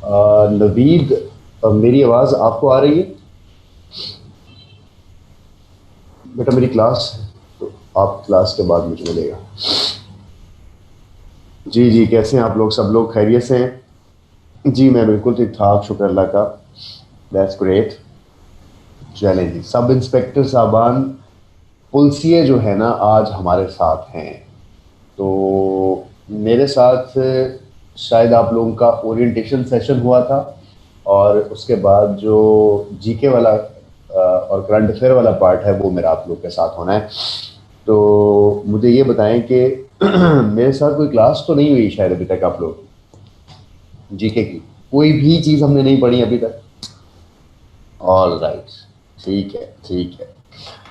नवीद, मेरी आवाज़ आपको आ रही है? बेटा मेरी क्लास है, तो आप क्लास के बाद मुझे मिलेगा। जी जी, कैसे हैं आप लोग? सब लोग खैरियत से हैं? जी मैं बिल्कुल ठीक ठाक, शुक्र अल्लाह का। That's great. चलें जी, सब इंस्पेक्टर साहबान, पुलिसिए जो है ना आज हमारे साथ हैं। तो मेरे साथ शायद आप लोगों का ओरिएंटेशन सेशन हुआ था, और उसके बाद जो जीके वाला और करंट अफेयर वाला पार्ट है वो मेरा आप लोग के साथ होना है। तो मुझे ये बताएं कि मेरे साथ कोई क्लास तो नहीं हुई शायद अभी तक आप लोग जीके की? कोई भी चीज़ हमने नहीं पढ़ी अभी तक? ऑल राइट, ठीक है ठीक है।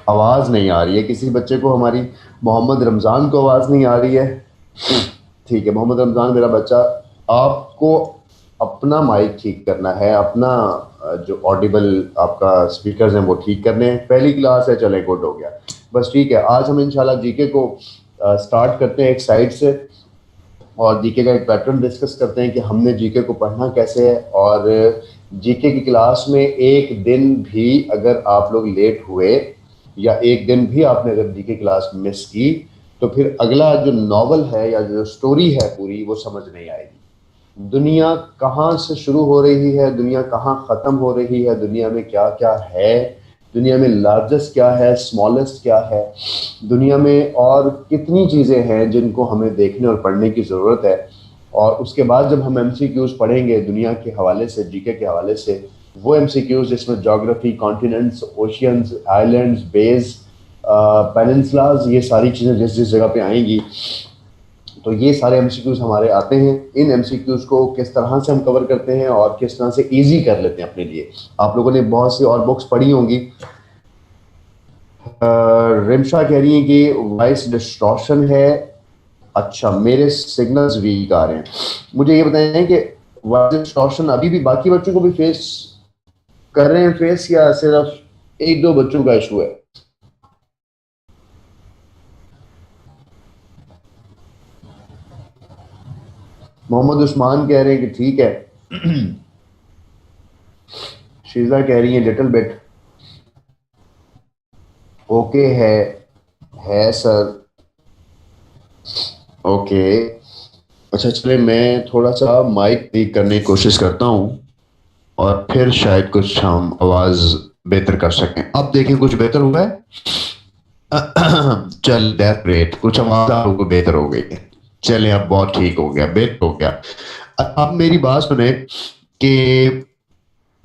आवाज़ नहीं आ रही है किसी बच्चे को हमारी? मोहम्मद रमज़ान को आवाज़ नहीं आ रही है? ठीक है मोहम्मद रमज़ान मेरा बच्चा, आपको अपना माइक ठीक करना है, अपना जो ऑडिबल आपका स्पीकर्स हैं वो ठीक करने हैं। पहली क्लास है, चले गुड हो गया। बस ठीक है, आज हम इंशाल्लाह जीके को स्टार्ट करते हैं एक साइड से, और जीके का एक पैटर्न डिस्कस करते हैं कि हमने जीके को पढ़ना कैसे है। और जीके की क्लास में एक दिन भी अगर आप लोग लेट हुए, या एक दिन भी आपने अगर जीके क्लास मिस की, तो फिर अगला जो नॉवल है या जो स्टोरी है पूरी वो समझ नहीं आएगी। दुनिया कहाँ से शुरू हो रही है, दुनिया कहाँ ख़त्म हो रही है, दुनिया में क्या क्या है, दुनिया में लार्जेस्ट क्या है, स्मॉलेस्ट क्या है, दुनिया में और कितनी चीज़ें हैं जिनको हमें देखने और पढ़ने की ज़रूरत है। और उसके बाद जब हम एमसीक्यूज़ पढ़ेंगे दुनिया के हवाले से, जीके के हवाले से, वो एमसीक्यूज़ जिसमें geography, continents, oceans, islands, bays, peninsulas, ये सारी चीज़ें जिस जिस जगह पे आएंगी, तो ये सारे एमसीक्यूज़ हमारे आते हैं। इन एमसीक्यूज़ को किस तरह से हम कवर करते हैं और किस तरह से ईजी कर लेते हैं अपने लिए। आप लोगों ने बहुत सी और बुक्स पढ़ी होंगी। रिमशा कह रही है कि वॉइस डिस्टॉर्शन है। अच्छा, मेरे सिग्नल्स वीक आ रहे हैं। मुझे ये बताएं कि वॉइस डिस्टॉर्शन अभी भी बाकी बच्चों को भी फेस कर रहे हैं फेस, या सिर्फ एक दो बच्चों का इशू है? मोहम्मद उस्मान कह रहे हैं कि ठीक है। शीजा कह रही है लिटिल बिट ओके है सर। ओके, अच्छा चले, मैं थोड़ा सा माइक ठीक करने की कोशिश करता हूँ, और फिर शायद कुछ हम आवाज़ बेहतर कर सकें। अब देखें कुछ बेहतर हुआ है। चल दैट ग्रेट, कुछ आवाज़ आप लोगों को बेहतर हो गई है। चलें, अब बहुत ठीक हो गया, बेहतर हो गया। अब मेरी बात सुने कि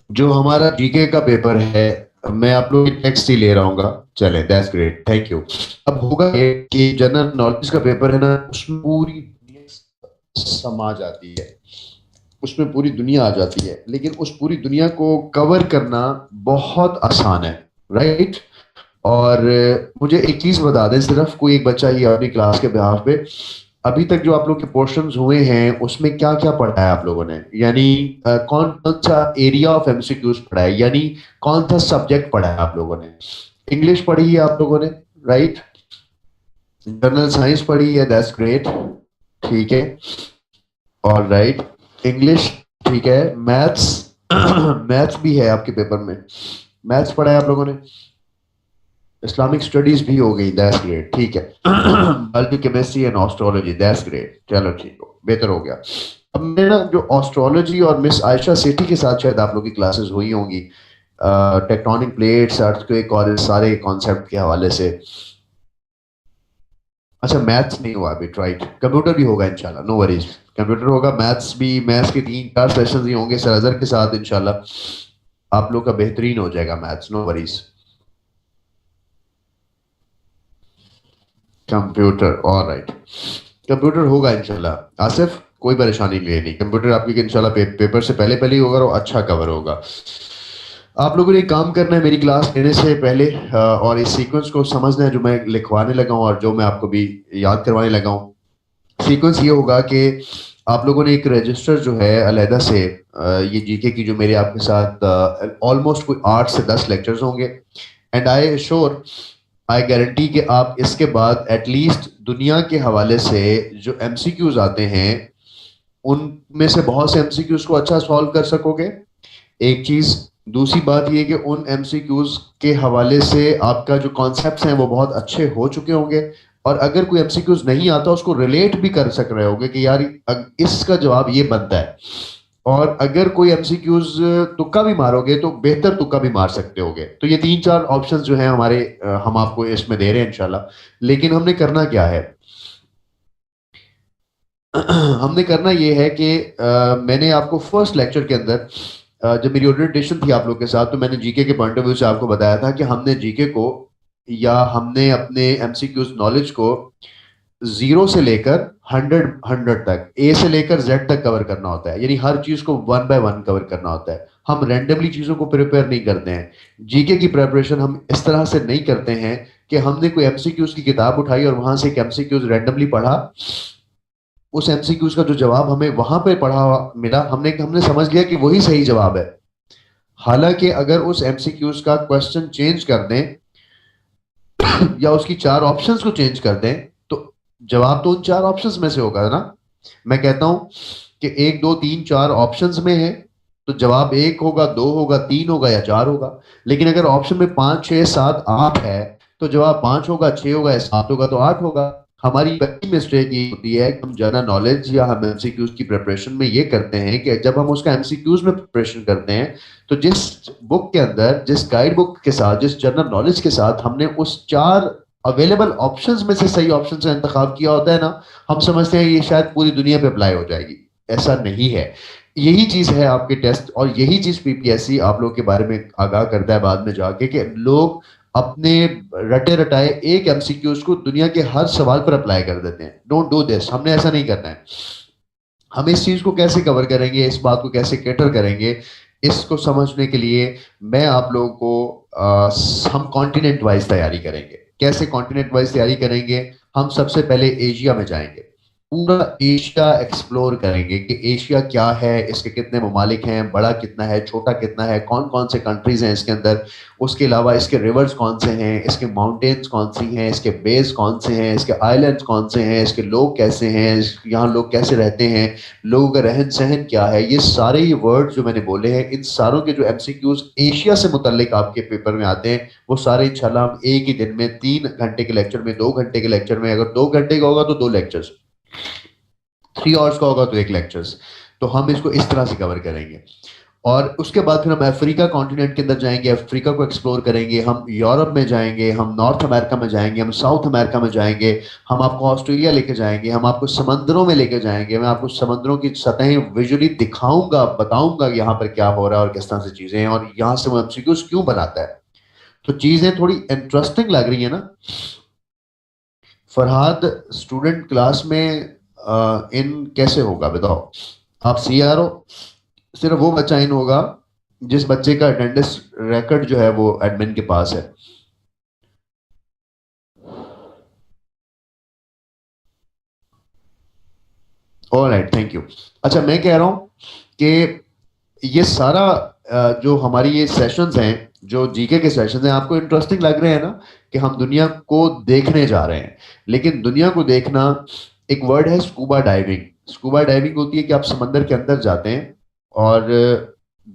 जो हमारा जीके का पेपर है, मैं आप लोग की टेक्स्ट ही ले रहा हूँ। चलें, दैट्स ग्रेट, थैंक यू। अब होगा ये कि जनरल नॉलेज का पेपर है ना, उसमें पूरी दुनिया समा जाती है, उसमें पूरी दुनिया आ जाती है, लेकिन उस पूरी दुनिया को कवर करना बहुत आसान है, राइट? और मुझे एक चीज बता दें, सिर्फ कोई एक बच्चा ही अपनी क्लास के बिहाफ पे, अभी तक जो आप लोग के पोर्शंस हुए हैं उसमें क्या क्या पढ़ा है आप लोगों ने? यानी कौन कौन सा एरिया ऑफ एमसीक्यूज पढ़ा है, यानी कौन सा सब्जेक्ट पढ़ा है आप लोगों ने? इंग्लिश पढ़ी है आप लोगों ने, राइट? जनरल साइंस पढ़ी है, दैट्स ग्रेट, ठीक है, ऑल राइट। इंग्लिश, ठीक है। मैथ्स मैथ्स भी है आपके पेपर में, मैथ्स पढ़ा है आप लोगों ने। इस्लामिक स्टडीज भी हो गई, दैट्स ग्रेट, ठीक है। Biology, chemistry and astrology, that's great, चलो ठीक हो, बेहतर हो गया। अब मेरा जो एस्ट्रोलॉजी और मिस आयशा सेठी के साथ शायद आप लोग की क्लासेस हुई होंगी, टेक्टोनिक प्लेट्स, अर्थक्वेक और इस सारे कॉन्सेप्ट के हवाले से। अच्छा, मैथ्स नहीं हुआ अभी, राइट? कंप्यूटर भी होगा इंशाल्लाह, नो वरीज। कंप्यूटर होगा, मैथ्स भी, मैथ्स के 3-4 सेशंस ही होंगे सर अजहर के साथ इंशाल्लाह। आप लोग का बेहतरीन हो जाएगा maths, no worries. Computer, all right, computer होगा इंशाल्लाह। आसिफ, कोई परेशानी नहीं, कंप्यूटर आपकी इंशाल्लाह पेपर से पहले पहले ही होगा और अच्छा कवर होगा। आप लोगों ने एक काम करना है मेरी क्लास लेने से पहले, और इस सीक्वेंस को समझना है जो मैं लिखवाने लगा हूँ और जो मैं आपको भी याद करवाने लगा हूँ। सीक्वेंस ये होगा कि आप लोगों ने एक रजिस्टर जो है अलहदा से, ये जीके की जो मेरे आपके साथ ऑलमोस्ट कोई 8 से 10 लेक्चर्स होंगे, and I sure, I guarantee कि आप इसके बाद एटलीस्ट दुनिया के हवाले से जो एमसीक्यूज आते हैं उनमें से बहुत से एमसीक्यूज को अच्छा सॉल्व कर सकोगे, एक चीज। दूसरी बात ये कि उन एमसीक्यूज के हवाले से आपका जो कॉन्सेप्ट्स हैं वो बहुत अच्छे हो चुके होंगे, और अगर कोई एमसीक्यूज नहीं आता उसको रिलेट भी कर सक रहे होगे कि यार इसका जवाब ये बनता है। और अगर कोई एमसीक्यूज तुक्का भी मारोगे तो बेहतर तुक्का भी मार सकते होगे। तो ये तीन चार ऑप्शंस जो हैं हमारे, हम आपको इसमें दे रहे हैं इंशाल्लाह। लेकिन हमने करना क्या है? हमने करना ये है कि मैंने आपको फर्स्ट लेक्चर के अंदर, जब मेरी ओरिएंटेशन थी आप लोग के साथ, तो मैंने जीके के पॉइंट ऑफ व्यू से आपको बताया था कि हमने जीके को, या हमने अपने एमसीक्यूज नॉलेज को जीरो से लेकर हंड्रेड तक, ए से लेकर जेड तक कवर करना होता है। यानी हर चीज को वन बाय वन कवर करना होता है। हम रैंडमली चीजों को प्रिपेयर नहीं करते हैं। जीके की प्रिपरेशन हम इस तरह से नहीं करते हैं कि हमने कोई एमसीक्यूज की किताब उठाई और वहां से एक एमसीक्यूज रैंडमली पढ़ा, उस एमसीक्यूज का जो जवाब हमें वहां पे पढ़ा मिला, हमने हमने समझ लिया कि वही सही जवाब है। हालांकि अगर उस एमसीक्यूज का क्वेश्चन चेंज कर दें या उसकी चार ऑप्शंस को चेंज कर दें, तो जवाब तो उन चार ऑप्शंस में से होगा ना। मैं कहता हूं कि एक दो तीन चार ऑप्शंस में है, तो जवाब एक होगा, दो होगा, तीन होगा या चार होगा। लेकिन अगर ऑप्शन में पांच छह सात आठ है, तो जवाब पांच होगा, छह होगा या सात होगा, तो आठ होगा। हमारी पहली मिस्टेक ये होती है कि हम जनरल नॉलेज या हम एमसीक्यूज की प्रिपरेशन में ये करते हैं कि जब हम उसका एमसीक्यूज में प्रिपरेशन करते हैं, तो जिस बुक के अंदर, जिस गाइड बुक के साथ, जिस जनरल नॉलेज के साथ हमने उस चार अवेलेबल ऑप्शंस में से सही ऑप्शन का इंतखाब किया होता है ना, हम समझते हैं ये शायद पूरी दुनिया पे अप्लाई हो जाएगी। ऐसा नहीं है। यही चीज है आपके टेस्ट, और यही चीज पीपीएससी आप लोग के बारे में आगाह करता है बाद में जाके, कि लोग अपने रटे रटाए एक एमसीक्यूज को दुनिया के हर सवाल पर अप्लाई कर देते हैं। डोंट डू दिस, हमने ऐसा नहीं करना है। हम इस चीज को कैसे कवर करेंगे, इस बात को कैसे कैटर करेंगे, इसको समझने के लिए मैं आप लोगों को हम कॉन्टिनेंट वाइज तैयारी करेंगे। कैसे कॉन्टिनेंट वाइज तैयारी करेंगे? हम सबसे पहले एशिया में जाएंगे, पूरा एशिया एक्सप्लोर करेंगे कि एशिया क्या है, इसके कितने ममालिक हैं, बड़ा कितना है, छोटा कितना है, कौन कौन से कंट्रीज हैं इसके अंदर। उसके अलावा इसके रिवर्स कौन से हैं, इसके माउंटेन्स कौन सी हैं, इसके बेस कौन से हैं, इसके आइलैंड्स कौन से हैं, इसके लोग कैसे हैं, यहाँ लोग कैसे रहते हैं, लोगों का रहन सहन क्या है। ये सारे ये वर्ड जो मैंने बोले हैं, इन सारों के जो एमसीक्यूज एशिया से मुतल्लिक आपके पेपर में आते हैं, वो सारे इंशाल्लाह हम एक ही दिन में 3 घंटे के लेक्चर में, 2 घंटे के लेक्चर में, अगर 2 घंटे का होगा तो 2 लेक्चर्स, 3 आवर्स का होगा तो एक लेक्चर्स, तो हम इसको इस तरह से कवर करेंगे। और उसके बाद फिर हम अफ्रीका कॉन्टिनेंट के अंदर जाएंगे, अफ्रीका को एक्सप्लोर करेंगे, हम यूरोप में जाएंगे, हम नॉर्थ अमेरिका में जाएंगे, हम साउथ अमेरिका में जाएंगे, हम आपको ऑस्ट्रेलिया लेके जाएंगे, हम आपको समंदरों में लेके जाएंगे, मैं आपको समंदरों की सतहें विजुअली दिखाऊंगा, बताऊंगा कि यहाँ पर क्या हो रहा है और किस तरह से चीजें हैं, और यहाँ से वो एमसीक्यूज क्यों बनाता है। तो चीजें थोड़ी इंटरेस्टिंग लग रही है ना? फरहाद, स्टूडेंट क्लास में इन कैसे होगा बताओ? आप सीआर हो, सिर्फ वो बच्चा इन होगा जिस बच्चे का अटेंडेंस रिकॉर्ड जो है वो एडमिन के पास है। Alright, thank you. अच्छा, मैं कह रहा हूं कि ये सारा जो हमारी ये सेशंस हैं, जो जीके के सेशंस हैं, आपको इंटरेस्टिंग लग रहे हैं ना? कि हम दुनिया को देखने जा रहे हैं। लेकिन दुनिया को देखना, एक वर्ड है स्कूबा डाइविंग। स्कूबा डाइविंग होती है कि आप समंदर के अंदर जाते हैं और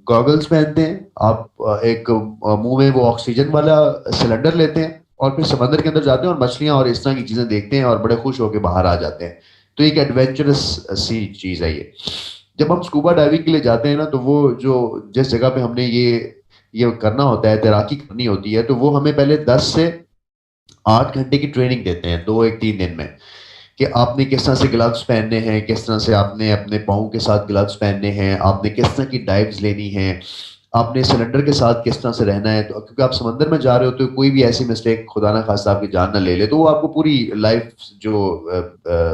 गॉगल्स पहनते हैं आप, एक मुंह में वो ऑक्सीजन वाला सिलेंडर लेते हैं, और फिर समंदर के अंदर जाते हैं और मछलियां और इस तरह की चीजें देखते हैं और बड़े खुश होकर बाहर आ जाते हैं। तो एक एडवेंचरस सी चीज है ये। जब हम स्कूबा डाइविंग के लिए जाते हैं ना, तो वो जो जिस जगह पे हमने ये करना होता है, तैराकी करनी होती है, तो वो हमें पहले 10 से 8 घंटे की ट्रेनिंग देते हैं, 2 1 3 दिन में, कि आपने किस तरह से ग्लव्स पहनने हैं, किस तरह से आपने अपने पाँव के साथ ग्लव्स पहनने हैं, आपने किस तरह की डाइव्स लेनी है, आपने सिलेंडर के साथ किस तरह से रहना है। तो क्योंकि आप समंदर में जा रहे हो, तो कोई भी ऐसी मिस्टेक खुदा ना खास्ता आपकी जान ना ले ले, तो वो आपको पूरी लाइफ जो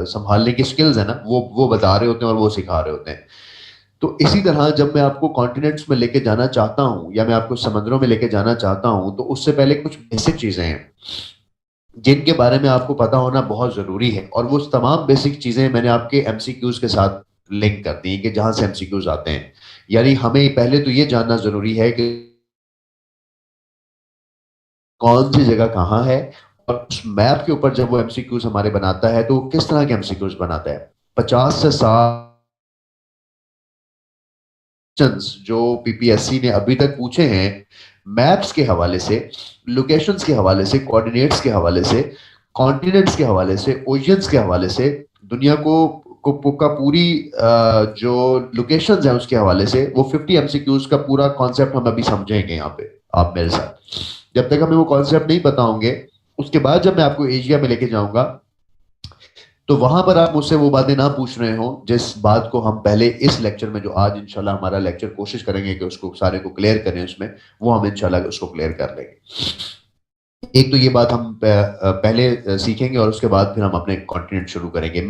संभालने की स्किल्स है ना, वो बता रहे होते हैं और वो सिखा रहे होते हैं। तो इसी तरह जब मैं आपको कॉन्टिनेंट्स में लेके जाना चाहता हूँ या मैं आपको समंदरों में लेके जाना चाहता हूँ, तो उससे पहले कुछ बेसिक चीजें हैं जिनके बारे में आपको पता होना बहुत जरूरी है, और वो तमाम बेसिक चीजें मैंने आपके एमसीक्यूज के साथ लिंक कर दी कि जहां से एमसीक्यूज आते हैं। यानी हमें पहले तो ये जानना जरूरी है कि कौन सी जगह कहाँ है, और उस मैप के ऊपर जब वो एमसीक्यूज हमारे बनाता है तो वो किस तरह के एमसीक्यूज बनाता है। 50 से 60 क्वेश्चंस जो पीपीएससी ने अभी तक पूछे हैं, मैप्स के हवाले से, लोकेशंस के हवाले से, कोऑर्डिनेट्स के हवाले से, कॉन्टिनेंट्स के हवाले से, ओशियंस के हवाले से, दुनिया का पूरी जो लोकेशंस हैं उसके हवाले से, वो 50 एमसीक्यूज का पूरा कॉन्सेप्ट हम अभी समझेंगे यहाँ पे आप मेरे साथ। जब तक हमें वो कॉन्सेप्ट नहीं पता होंगे, उसके बाद जब मैं आपको एशिया में लेके जाऊंगा तो वहां पर आप मुझसे वो बातें ना पूछ रहे हो जिस बात को हम पहले इस लेक्चर में, जो आज इंशाल्लाह हमारा लेक्चर कोशिश करेंगे कि उसको सारे को क्लियर करें, उसमें वो हम इंशाल्लाह उसको क्लियर कर लेंगे। एक तो ये बात हम पहले सीखेंगे और उसके बाद फिर हम अपने कॉन्टिनेंट शुरू करेंगे।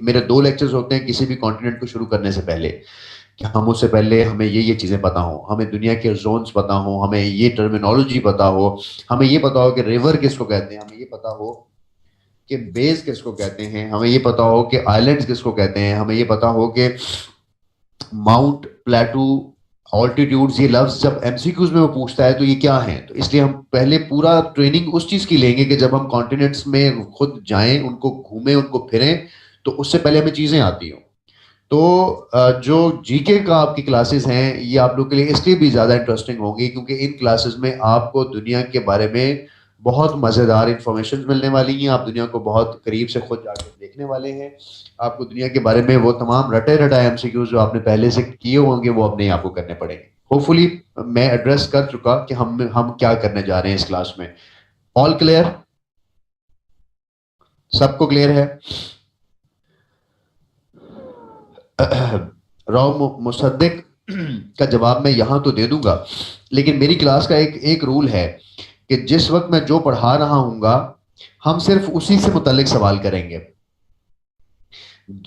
मेरे 2 लेक्चर्स होते हैं किसी भी कॉन्टिनेंट को शुरू करने से पहले, कि हम उससे पहले हमें ये चीजें पता हो, हमें दुनिया के जोन्स पता हो, हमें ये टर्मिनोलॉजी पता हो, हमें ये पता हो कि रिवर किसको कहते हैं, हमें ये पता हो कि बेस किसको कहते हैं, हमें ये पता हो कि आइलैंड्स किसको कहते हैं, हमें ये पता हो कि माउंट, प्लेटू, ऑल्टीट्यूड्स, ये लफ्ज जब एमसीक्यूज में वो पूछता है तो ये क्या है। तो इसलिए हम पहले पूरा ट्रेनिंग उस चीज की लेंगे कि जब हम कॉन्टिनेंट्स में खुद जाएं, उनको घूमें, उनको फिरें, तो उससे पहले हमें चीजें आती हों। तो जो जीके का आपकी क्लासेस हैं ये आप लोग के लिए इसलिए भी ज़्यादा इंटरेस्टिंग होंगी क्योंकि इन क्लासेस में आपको दुनिया के बारे में बहुत मज़ेदार इंफॉर्मेशन मिलने वाली हैं। आप दुनिया को बहुत करीब से खुद जाकर देखने वाले हैं। आपको दुनिया के बारे में वो तमाम रटे रटाए एमसीक्यूज जो आपने पहले से किए होंगे वो अब नहीं आपको करने पड़ेंगे। होपफुली मैं एड्रेस कर चुका कि हम क्या करने जा रहे हैं इस क्लास में। All clear? सबको क्लियर है? राव मुसद्दिक का जवाब मैं यहां तो दे दूंगा, लेकिन मेरी क्लास का एक रूल है कि जिस वक्त मैं जो पढ़ा रहा हूंगा हम सिर्फ उसी से मुतालिक सवाल करेंगे।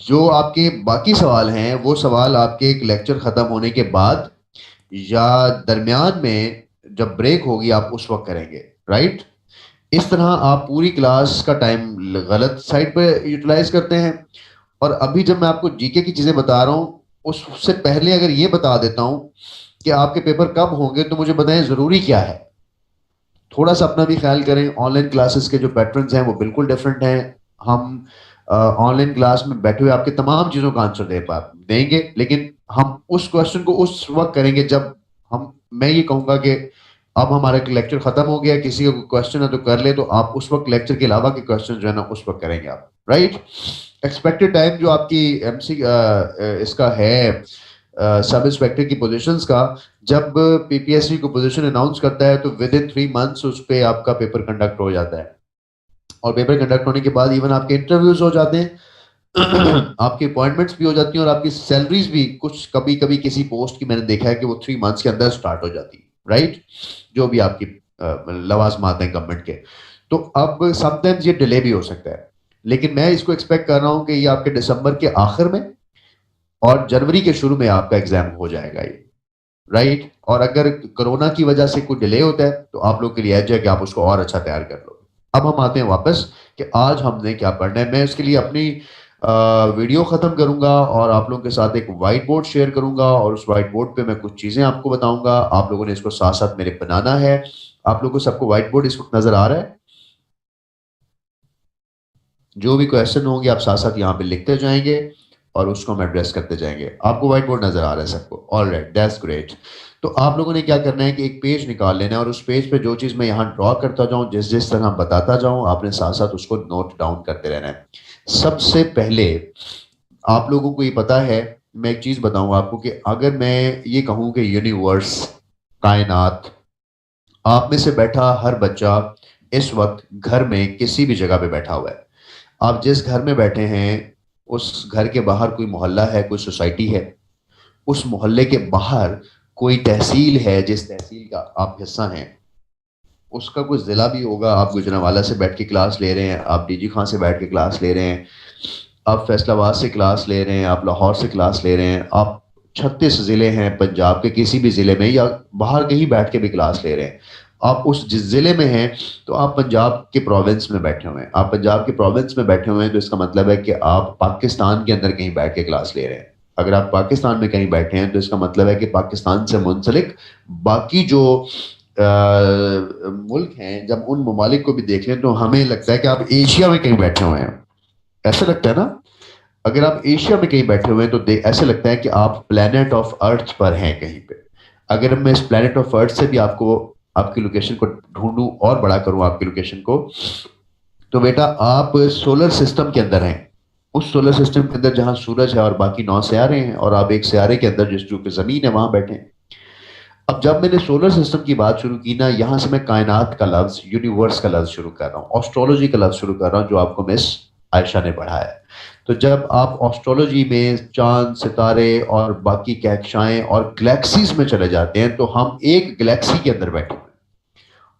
जो आपके बाकी सवाल हैं वो सवाल आपके एक लेक्चर खत्म होने के बाद या दरमियान में जब ब्रेक होगी आप उस वक्त करेंगे, राइट? इस तरह आप पूरी क्लास का टाइम गलत साइड पे यूटिलाइज करते हैं। और अभी जब मैं आपको जीके की चीजें बता रहा हूं उससे पहले अगर ये बता देता हूं कि आपके पेपर कब होंगे तो मुझे बताएं जरूरी क्या है। थोड़ा सा अपना भी ख्याल करें। ऑनलाइन क्लासेस के जो पैटर्न्स हैं वो बिल्कुल डिफरेंट हैं। हम ऑनलाइन क्लास में बैठे हुए आपके तमाम चीजों का आंसर देंगे, लेकिन हम उस क्वेश्चन को उस वक्त करेंगे जब मैं ये कहूंगा कि अब हमारा लेक्चर खत्म हो गया, किसी का क्वेश्चन है तो कर ले, तो आप उस वक्त लेक्चर के अलावा के क्वेश्चन जो है ना उस वक्त करेंगे आप, राइट? एक्सपेक्टेड टाइम जो आपकी एमसी इसका है सब इंस्पेक्टर की पोजीशंस का, जब पीपीएससी को पोजीशन अनाउंस करता है तो विद इन 3 मंथ्स उस पर आपका पेपर कंडक्ट हो जाता है। और पेपर कंडक्ट होने के बाद इवन आपके इंटरव्यूज हो जाते हैं आपकी अपॉइंटमेंट्स भी हो जाती हैं और आपकी सैलरीज भी कुछ कभी कभी किसी पोस्ट की मैंने देखा है कि वो 3 मंथ्स के अंदर स्टार्ट हो जाती है, राइट? जो भी आपकी लवाजमात हैं गवर्नमेंट के। तो अब समटाइम्स ये डिले भी हो सकता है, लेकिन मैं इसको एक्सपेक्ट कर रहा हूं कि ये आपके दिसंबर के आखिर में और जनवरी के शुरू में आपका एग्जाम हो जाएगा ये, राइट? और अगर कोरोना की वजह से कोई डिले होता है तो आप लोग के लिए एज है कि आप उसको और अच्छा तैयार कर लो। अब हम आते हैं वापस कि आज हमने क्या पढ़ना है। मैं इसके लिए अपनी वीडियो ख़त्म करूंगा और आप लोगों के साथ एक वाइट बोर्ड शेयर करूंगा और उस वाइट बोर्ड पे मैं कुछ चीज़ें आपको बताऊंगा। आप लोगों ने इसको साथ साथ मेरे बनाना है। आप लोगों को सबको वाइट बोर्ड इस वक्त नजर आ रहा है? जो भी क्वेश्चन होंगे आप साथ साथ यहाँ पे लिखते जाएंगे और उसको हम एड्रेस करते जाएंगे। आपको व्हाइट बोर्ड नजर आ रहा है सबको? Alright, that's great. तो आप लोगों ने क्या करना है कि एक पेज निकाल लेना है और उस पेज पे जो चीज़ मैं यहाँ ड्रॉ करता जाऊँ, जिस जिस तरह बताता जाऊँ, आपने साथ साथ उसको नोट डाउन करते रहना है। सबसे पहले आप लोगों को ये पता है, मैं एक चीज़ बताऊँ आपको कि अगर मैं ये कहूँ कि यूनिवर्स, कायनात, आप में से बैठा हर बच्चा इस वक्त घर में किसी भी जगह पे बैठा हुआ है। आप जिस घर में बैठे हैं उस घर के बाहर कोई मोहल्ला है, कोई सोसाइटी है, उस मोहल्ले के बाहर कोई तहसील है जिस तहसील का आप हिस्सा हैं, उसका कोई ज़िला भी होगा। आप गुजरांवाला से बैठ के क्लास ले रहे हैं, आप डीजी खां से बैठ के क्लास ले रहे हैं, आप फैसलाबाद से क्लास ले रहे हैं, आप लाहौर से क्लास ले रहे हैं, आप 36 ज़िले हैं पंजाब के किसी भी ज़िले में या बाहर कहीं बैठ के भी क्लास ले रहे हैं। आप उस जिस ज़िले में हैं तो आप पंजाब के प्रोविंस में बैठे हुए हैं। आप पंजाब के प्रोविंस में बैठे हुए हैं तो इसका मतलब है कि आप पाकिस्तान के अंदर कहीं बैठ के क्लास ले रहे हैं। अगर आप पाकिस्तान में कहीं बैठे हैं तो इसका मतलब है कि पाकिस्तान से मुंसलिक बाकी जो मुल्क हैं, जब उन ममालिक को भी देख लें तो हमें लगता है कि आप एशिया में कहीं बैठे हुए हैं। ऐसा लगता है ना? अगर आप एशिया में कहीं बैठे हुए हैं तो ऐसे लगता है कि आप प्लेनेट ऑफ अर्थ पर हैं कहीं पे। अगर मैं इस प्लेनेट ऑफ अर्थ से भी आपको आपकी लोकेशन को ढूंढूं और बड़ा करूं आपकी लोकेशन को, तो बेटा आप सोलर सिस्टम के अंदर हैं। उस सोलर सिस्टम के अंदर जहां सूरज है और बाकी 9 सियारे हैं, और आप एक सियारे के अंदर जिस जो कि जमीन है वहां बैठे हैं। अब जब मैंने सोलर सिस्टम की बात शुरू की ना, यहां से मैं कायनात का लफ्ज, यूनिवर्स का लफ्ज शुरू कर रहा हूँ, एस्ट्रोलॉजी का लफ्ज शुरू कर रहा हूँ, जो आपको मिस आयशा ने पढ़ाया है। तो जब आप एस्ट्रोलॉजी में चांद, सितारे और बाकी कहकशाएं और गैलेक्सीज में चले जाते हैं, तो हम एक गैलेक्सी के अंदर बैठे हुए हैं,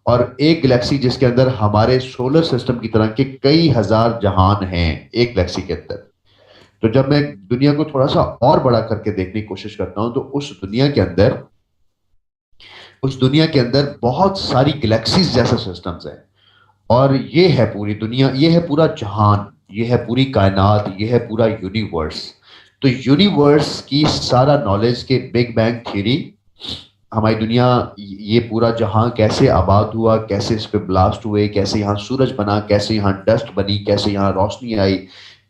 और एक गैलेक्सी जिसके अंदर हमारे सोलर सिस्टम की तरह के कई हजार जहान हैं एक गैलेक्सी के अंदर। तो जब मैं दुनिया को थोड़ा सा और बड़ा करके देखने की कोशिश करता हूं, तो उस दुनिया के अंदर बहुत सारी गैलेक्सीज जैसे सिस्टम्स हैं। और ये है पूरी दुनिया, ये है पूरा जहान, ये है पूरी कायनात, ये है पूरा यूनिवर्स। तो यूनिवर्स की सारा नॉलेज के बिग बैंग थ्योरी, हमारी दुनिया, ये पूरा जहां कैसे आबाद हुआ, कैसे इस पे ब्लास्ट हुए, कैसे यहाँ सूरज बना, कैसे यहाँ डस्ट बनी, कैसे यहाँ रोशनी आई,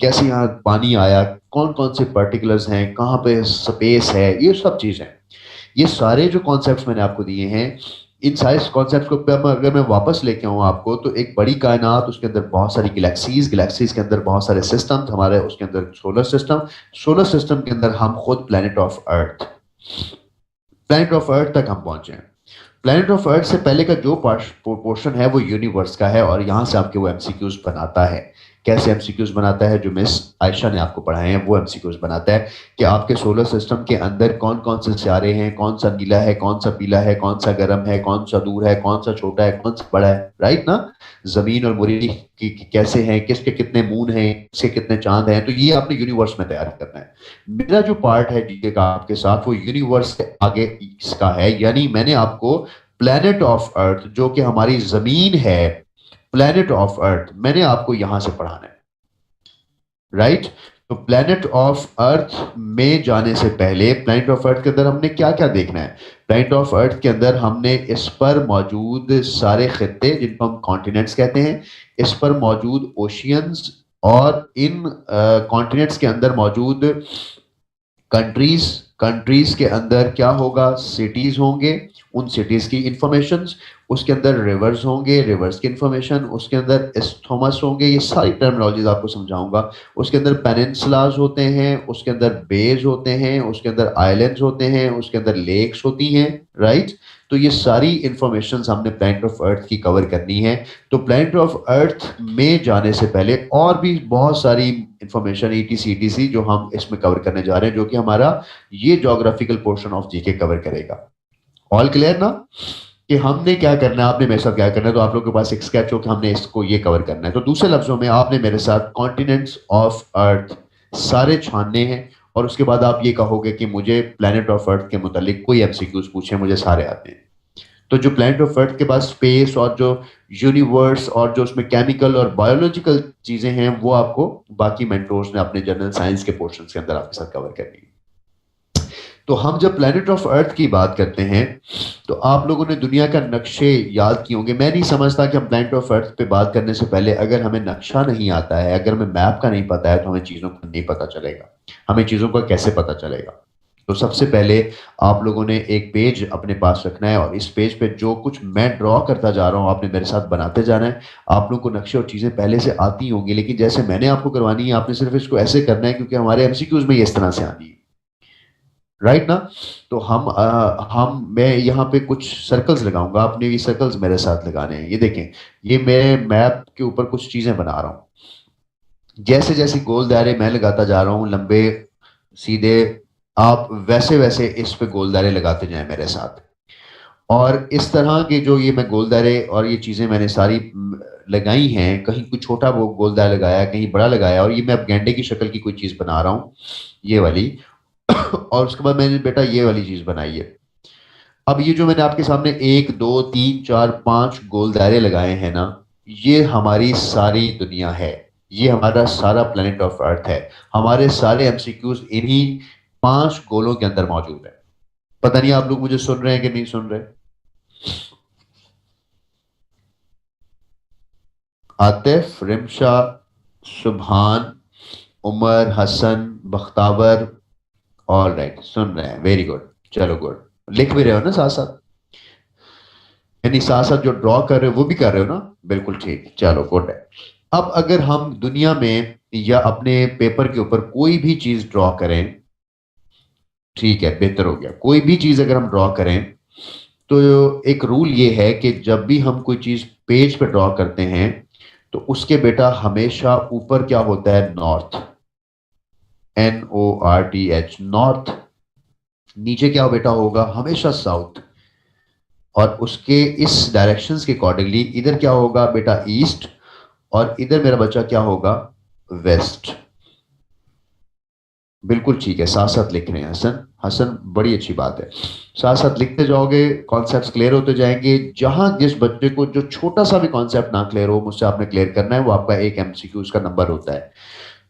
कैसे यहाँ पानी आया, कौन कौन से पर्टिकुलर्स हैं, कहाँ पे स्पेस है, ये सब चीजें, ये सारे जो कॉन्सेप्ट्स मैंने आपको दिए हैं, इन सारे कॉन्सेप्ट्स को अगर मैं वापस लेके आऊँ आपको, तो एक बड़ी कायनात, उसके अंदर बहुत सारी गैलेक्सीज, गैलेक्सीज के अंदर बहुत सारे सिस्टम्स, हमारे उसके अंदर सोलर सिस्टम के अंदर हम खुद प्लेनेट ऑफ अर्थ तक हम पहुंचे हैं। प्लेनेट ऑफ अर्थ से पहले का जो पोर्शन है वो यूनिवर्स का है, और यहां से आपके वो एमसीक्यूज बनाता है। कैसे एमसीक्यूज बनाता है? जो मिस आयशा ने आपको पढ़ाए हैं वो एमसीक्यूज बनाता है कि आपके सोलर सिस्टम के अंदर कौन कौन से सितारे हैं, कौन सा नीला है, कौन सा पीला है, कौन सा गर्म है, कौन सा दूर है, कौन सा छोटा है, कौन सा बड़ा है, राइट ना? जमीन और मरीख की कैसे हैं, किसके कितने मून हैं, किसके कितने चांद हैं, तो ये आपने यूनिवर्स में तैयार करना है। मेरा जो पार्ट है जीके का आपके साथ, वो यूनिवर्स के आगे इसका है, यानी मैंने आपको प्लेनेट ऑफ अर्थ, जो कि हमारी जमीन है, प्लेनेट ऑफ अर्थ मैंने आपको यहां से पढ़ाना है, राइट? तो प्लेनेट ऑफ अर्थ में जाने से पहले प्लेनेट ऑफ अर्थ के अंदर हमने क्या क्या देखना है? प्लेनेट ऑफ अर्थ के अंदर हमने इस पर मौजूद सारे खित्ते, जिनको हम कॉन्टिनेंट्स कहते हैं, इस पर मौजूद ओशियंस, और इन कॉन्टिनेंट्स के अंदर मौजूद कंट्रीज, कंट्रीज के अंदर क्या होगा? सिटीज होंगे, उन सिटीज की इंफॉर्मेशन, उसके अंदर रिवर्स होंगे, रिवर्स की इंफॉर्मेशन, उसके अंदर एस्थोमस होंगे, ये सारी टर्मिनोलॉजीज आपको समझाऊंगा। उसके अंदर पेनिनसुलाज होते हैं, उसके अंदर बेज होते हैं, उसके अंदर आइलैंड्स होते हैं, उसके अंदर लेक्स होती हैं, राइट? तो ये सारी इंफॉर्मेशन हमने प्लैनेट ऑफ अर्थ की कवर करनी है। तो प्लैनेट ऑफ अर्थ में जाने से पहले और भी बहुत सारी इंफॉर्मेशन ETC जो हम इसमें कवर करने जा रहे हैं, जो कि हमारा ये geographical portion of GK cover करेगा। ऑल क्लियर ना? कि हमने क्या करना है, आपने मेरे साथ क्या करना है, तो आप लोगों के पास एक स्केच हो कि हमने इसको ये कवर करना है। तो दूसरे लफ्जों में आपने मेरे साथ कॉन्टिनेंट्स ऑफ अर्थ सारे छानने हैं, और उसके बाद आप ये कहोगे कि मुझे प्लेनेट ऑफ अर्थ के मुतालिक कोई एमसीक्यूज पूछे, मुझे सारे आते हैं। तो जो प्लेनेट ऑफ अर्थ के पास स्पेस और जो यूनिवर्स और जो उसमें केमिकल और बायोलॉजिकल चीजें हैं, वो आपको बाकी मेंटोर्स ने अपने जनरल साइंस के पोर्शन के अंदर आपके साथ कवर करनी है। तो हम जब प्लेनेट ऑफ अर्थ की बात करते हैं, तो आप लोगों ने दुनिया का नक्शे याद किए होंगे। मैं नहीं समझता कि हम प्लेनेट ऑफ अर्थ पे बात करने से पहले अगर हमें नक्शा नहीं आता है, अगर हमें मैप का नहीं पता है, तो हमें चीज़ों का नहीं पता चलेगा। हमें चीज़ों का कैसे पता चलेगा? तो सबसे पहले आप लोगों ने एक पेज अपने पास रखना है, और इस पेज पे जो कुछ मैं ड्रॉ करता जा रहा हूँ आपने मेरे साथ बनाते जाना है। आप लोगों को नक्शे और चीज़ें पहले से आती होंगी, लेकिन जैसे मैंने आपको करवानी है, आपने सिर्फ इसको ऐसे करना है क्योंकि हमारे एमसीक्यूज में ये इस तरह से आनी है, राइट ना? तो मैं यहाँ पे कुछ सर्कल्स लगाऊंगा, आपने ये सर्कल्स मेरे साथ लगाने हैं। ये देखें, ये मैं मैप के ऊपर कुछ चीजें बना रहा हूँ। जैसे जैसे गोल दायरे मैं लगाता जा रहा हूँ, लंबे सीधे, आप वैसे वैसे इस पे गोल दायरे लगाते जाएं मेरे साथ। और इस तरह के जो ये मैं गोल दायरे और ये चीजें मैंने सारी लगाई हैं, कहीं कुछ छोटा वो गोल दायरा लगाया, कहीं बड़ा लगाया, और ये मैं अब गेंडे की शक्ल की कोई चीज बना रहा हूँ, ये वाली। और उसके बाद मैंने बेटा ये वाली चीज बनाई है। अब ये जो मैंने आपके सामने 1 2 3 4 5 गोल दायरे लगाए हैं ना, ये हमारी सारी दुनिया है, ये हमारा सारा प्लेनेट ऑफ अर्थ है। हमारे सारे एमसीक्यूज इन्हीं 5 गोलों के अंदर मौजूद है। पता नहीं आप लोग मुझे सुन रहे हैं कि नहीं सुन रहे? आतिफ, रिमशा, सुभान, उमर, हसन, बख्तावर। ऑल राइट, सुन रहे हैं, वेरी गुड। चलो गुड, लिख भी रहे हो ना साथ साथ, यानी साथ साथ जो ड्रॉ कर रहे हो वो भी कर रहे हो ना, बिल्कुल ठीक, चलो गुड है। अब अगर हम दुनिया में या अपने पेपर के ऊपर कोई भी चीज ड्रॉ करें, ठीक है, बेहतर हो गया, कोई भी चीज अगर हम ड्रॉ करें, तो एक रूल ये है कि जब भी हम कोई चीज पेज पे ड्रॉ करते हैं तो उसके बेटा हमेशा ऊपर क्या होता है, नॉर्थ, NORTH, नॉर्थ। नीचे क्या बेटा होगा, हमेशा साउथ। और उसके इस डायरेक्शंस के अकॉर्डिंगली इधर क्या होगा बेटा, ईस्ट। और इधर मेरा बच्चा क्या होगा, वेस्ट। बिल्कुल ठीक है, साथ साथ लिख रहे हैं हसन। हसन, बड़ी अच्छी बात है, साथ साथ लिखते जाओगे, कॉन्सेप्ट्स क्लियर होते जाएंगे। जहां जिस बच्चे को जो छोटा सा भी कॉन्सेप्ट ना क्लियर हो, मुझसे आपने क्लियर करना है, वो आपका एक MCQ का नंबर होता है।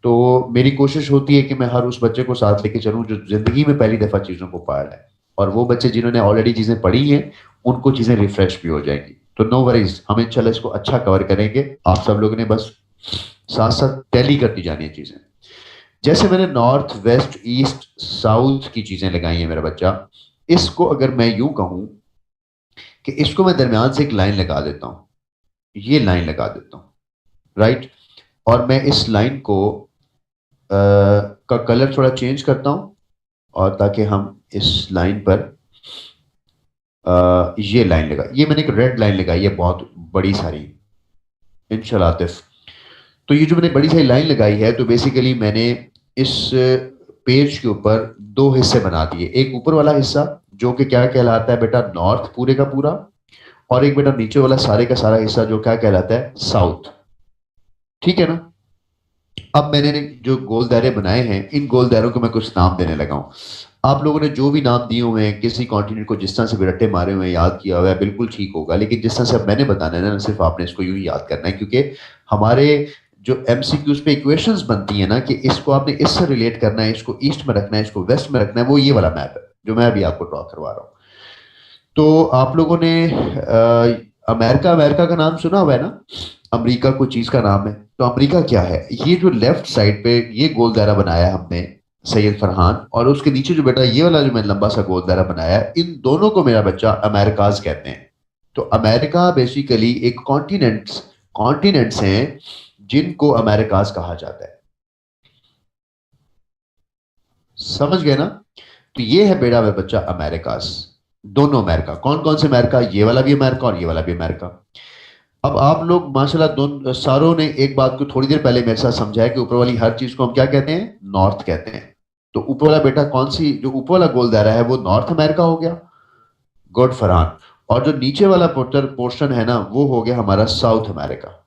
तो मेरी कोशिश होती है कि मैं हर उस बच्चे को साथ लेके चलूं जो जिंदगी में पहली दफा चीजों को पढ़ रहा है, और वो बच्चे जिन्होंने ऑलरेडी चीजें पढ़ी हैं उनको चीजें रिफ्रेश भी हो जाएंगी। तो नो वरीज, हम इंशाल्लाह इसको अच्छा कवर करेंगे। आप सब लोगों ने बस साथ साथ टैली करती जानी है चीजें। जैसे मैंने नॉर्थ, वेस्ट, ईस्ट, साउथ की चीजें लगाई हैं मेरा बच्चा, इसको अगर मैं यूं कहूं कि इसको मैं दरमियान से एक लाइन लगा देता हूं, ये लाइन लगा देता हूं, राइट। और मैं इस लाइन को का कलर थोड़ा चेंज करता हूं, और ताकि हम इस लाइन पर ये लाइन लगा, ये मैंने एक रेड लाइन लगाई है बहुत बड़ी सारी, इंशाल्लाह आतिफ। तो ये जो मैंने बड़ी सारी लाइन लगाई है, तो बेसिकली मैंने इस पेज के ऊपर दो हिस्से बना दिए। एक ऊपर वाला हिस्सा जो कि क्या कहलाता है बेटा, नॉर्थ पूरे का पूरा। और एक बेटा नीचे वाला सारे का सारा हिस्सा जो क्या कहलाता है, साउथ। ठीक है ना। अब मैंने जो गोल दायरे बनाए हैं, इन गोल दायरों को मैं कुछ नाम देने लगा हूं। आप लोगों ने जो भी नाम दिए हुए हैं, किसी कॉन्टिनेंट को जिस तरह से भी रट्टे मारे हुए हैं, याद किया हुआ है, बिल्कुल ठीक होगा। लेकिन जिस तरह से अब मैंने बताना है ना, सिर्फ आपने इसको यूं ही याद करना है, क्योंकि हमारे जो MCQs पे इक्वेशंस बनती है ना, कि इसको आपने इससे रिलेट करना है, इसको ईस्ट में रखना है, इसको वेस्ट में रखना है, वो ये वाला मैप है जो मैं अभी आपको ड्रॉ करवा रहा हूँ। तो आप लोगों ने अमेरिका, अमेरिका का नाम सुना हुआ है ना, अमेरिका कोई चीज का नाम है, तो अमेरिका क्या है, ये जो लेफ्ट साइड पे ये गोल दायरा बनाया है हमने, सैयद फरहान, और उसके नीचे जो बेटा ये वाला जो मैंने लंबा सा गोल दायरा बनाया है, इन दोनों को मेरा बच्चा अमेरिकाज कहते हैं। तो अमेरिका बेसिकली एक कॉन्टिनेंट्स कॉन्टिनेंट्स हैं जिनको अमेरिकाज कहा जाता है। समझ गए ना। तो ये है बेटा मेरा बच्चा अमेरिकाज, दोनों अमेरिका। कौन कौन से अमेरिका, ये वाला भी अमेरिका और ये वाला भी अमेरिका। अब आप लोग माशाल्लाह दोनों सारों ने एक बात को थोड़ी देर पहले मेरे साथ समझाया कि ऊपर वाली हर चीज को हम क्या कहते हैं, नॉर्थ कहते हैं। तो ऊपर वाला बेटा कौन सी, जो ऊपर वाला गोल दायरा है वो नॉर्थ अमेरिका हो गया, गुड फरहान। और जो नीचे वाला पोर्शन है ना, वो हो गया हमारा साउथ अमेरिका।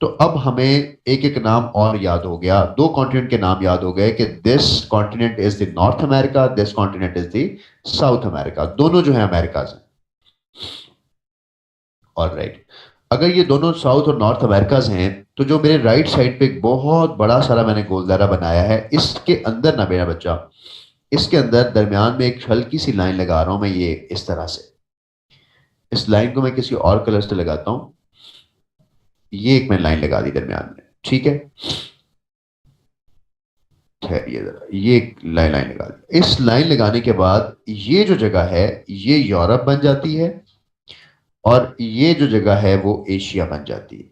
तो अब हमें एक एक नाम और याद हो गया, दो कॉन्टिनेंट के नाम याद हो गए कि this continent is the north America, this continent is the south America. दोनों जो है अमेरिका हैं। और राइट, अगर ये दोनों साउथ और नॉर्थ अमेरिकाज हैं, तो जो मेरे राइट साइड पे एक बहुत बड़ा सारा मैंने गोल दायरा बनाया है, इसके अंदर ना मेरा बच्चा, इसके अंदर दरमियान में एक हल्की सी लाइन लगा रहा हूं मैं, ये इस तरह से। इस लाइन को मैं किसी और कलर से लगाता हूं, ये एक मैंने लाइन लगा दी दरमियान में, ठीक है। ठहरिए जरा, ये एक लाइन लाइन लगा दी। इस लाइन लगाने के बाद ये जो जगह है ये यूरोप बन जाती है, और ये जो जगह है वो एशिया बन जाती है।